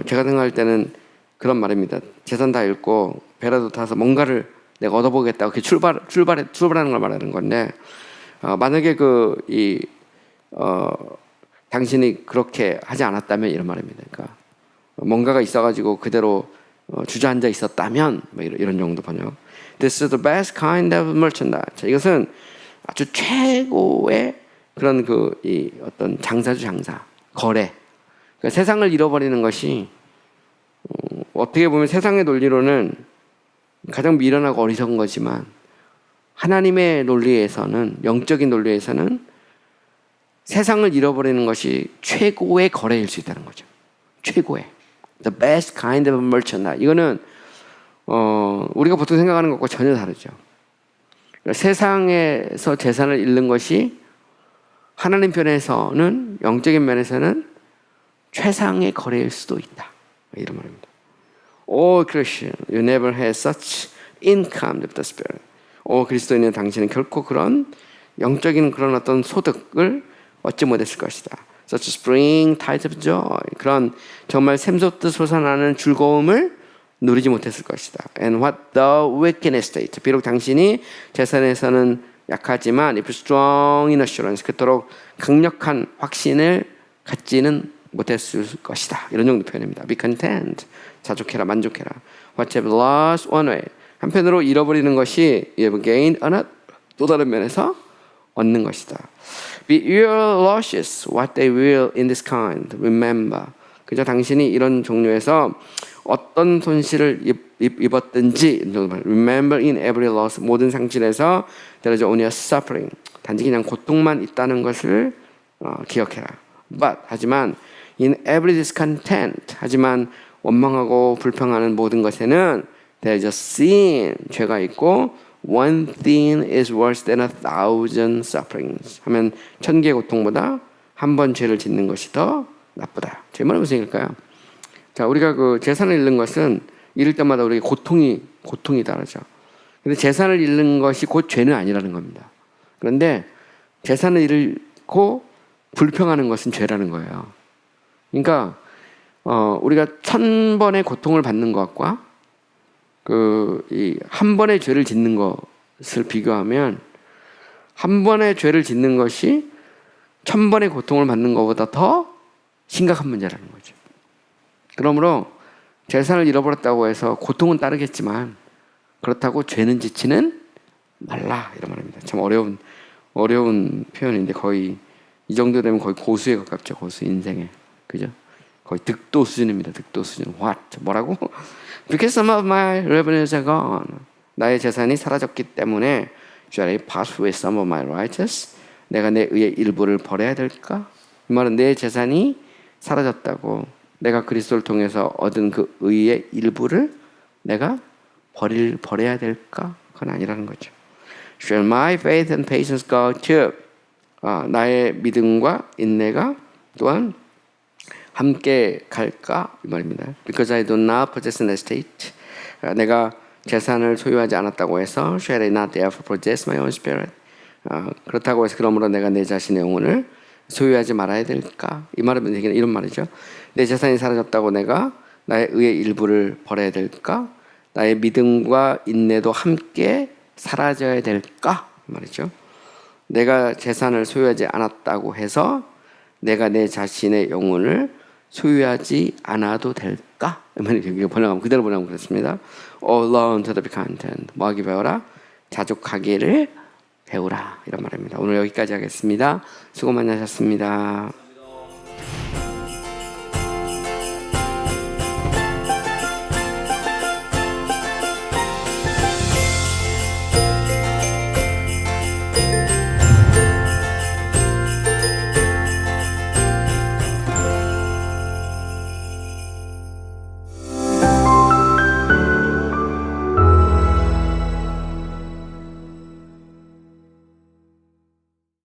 제가 생각할 때는 그런 말입니다. 재산 다 잃고 배라도 타서 뭔가를 내가 얻어보겠다고 이렇게 출발하는 걸 말하는 건데 만약에 당신이 그렇게 하지 않았다면 이런 말입니다. 그러니까 뭔가가 있어가지고 그대로 주저앉아 있었다면 뭐 이런 정도 번역. This is the best kind of merchandise. 자, 이것은 아주 최고의 그런 어떤 장사주 장사, 거래. 그러니까 세상을 잃어버리는 것이 어떻게 보면 세상의 논리로는 가장 미련하고 어리석은 거지만 하나님의 논리에서는 영적인 논리에서는 세상을 잃어버리는 것이 최고의 거래일 수 있다는 거죠. 최고의 the best kind of merchandise. 이거는 우리가 보통 생각하는 것과 전혀 다르죠. 세상에서 재산을 잃는 것이 하나님 편에서는 영적인 면에서는 최상의 거래일 수도 있다. 이런 말입니다. O Christian, you never had such income of the Spirit. 오 그리스도인은 당신은 결코 그런 영적인 그런 어떤 소득을 얻지 못했을 것이다. Such spring tide of joy. 그런 정말 샘솟듯 솟아나는 즐거움을 누리지 못했을 것이다. And what the wickedness state. 비록 당신이 재산에서는 약하지만 if strong in assurance. 그토록 강력한 확신을 갖지는 못했을 것이다. 이런 정도 표현입니다. Be content. 자족해라, 만족해라. What you have lost one way. 한편으로 잃어버리는 것이 you have gained another. 또 다른 면에서 얻는 것이다. Be your losses what they will in this kind. Remember. 그저 당신이 이런 종류에서 어떤 손실을 입었든지 remember in every loss. 모든 상실에서 there is only a suffering. 단지 그냥 고통만 있다는 것을 기억해라. But 하지만 in every discontent. 하지만 원망하고 불평하는 모든 것에는 there is a sin. 죄가 있고 one thing is worse than 1,000 sufferings. 하면 1,000개의 고통보다 한 번 죄를 짓는 것이 더 나쁘다. 제 말은 무슨 얘기일까요? 자, 우리가 재산을 잃는 것은 잃을 때마다 우리에게 고통이 다르죠. 근데 재산을 잃는 것이 곧 죄는 아니라는 겁니다. 그런데 재산을 잃고 불평하는 것은 죄라는 거예요. 그러니까 우리가 1,000번의 고통을 받는 것과 한 번의 죄를 짓는 것을 비교하면 한 번의 죄를 짓는 것이 1,000번의 고통을 받는 것보다 더 심각한 문제라는 거죠. 그러므로 재산을 잃어버렸다고 해서 고통은 따르겠지만 그렇다고 죄는 짓지는 말라 이런 말입니다. 참 어려운 표현인데 거의 이 정도 되면 거의 고수에 가깝죠. 고수 인생에. 그죠? 거의 득도 수준입니다. 득도 수준. What? 뭐라고? Because some of my revenues are gone. 나의 재산이 사라졌기 때문에 Shall I pass with some of my rights? 내가 내 의의 일부를 버려야 될까? 이 말은 내 재산이 사라졌다고 내가 그리스도를 통해서 얻은 그 의의 일부를 내가 버려야 될까? 그건 아니라는 거죠. Shall my faith and patience go too? 나의 믿음과 인내가 또한 함께 갈까? 이 말입니다. Because I do not possess an estate. 내가 재산을 소유하지 않았다고 해서 Shall I not therefore possess my own spirit? 그렇다고 해서 그러므로 내가 내 자신의 영혼을 소유하지 말아야 될까? 이 말은 이런 말이죠. 내 재산이 사라졌다고 내가 나의 의의 일부를 버려야 될까? 나의 믿음과 인내도 함께 사라져야 될까? 이 말이죠. 내가 재산을 소유하지 않았다고 해서 내가 내 자신의 영혼을 소유하지 않아도 될까? 이거 번역하면 그대로 번역하면 그렇습니다. All learn to be content. 뭐하기 배워라? 자족하기를 배우라. 이런 말입니다. 오늘 여기까지 하겠습니다. 수고 많이 하셨습니다.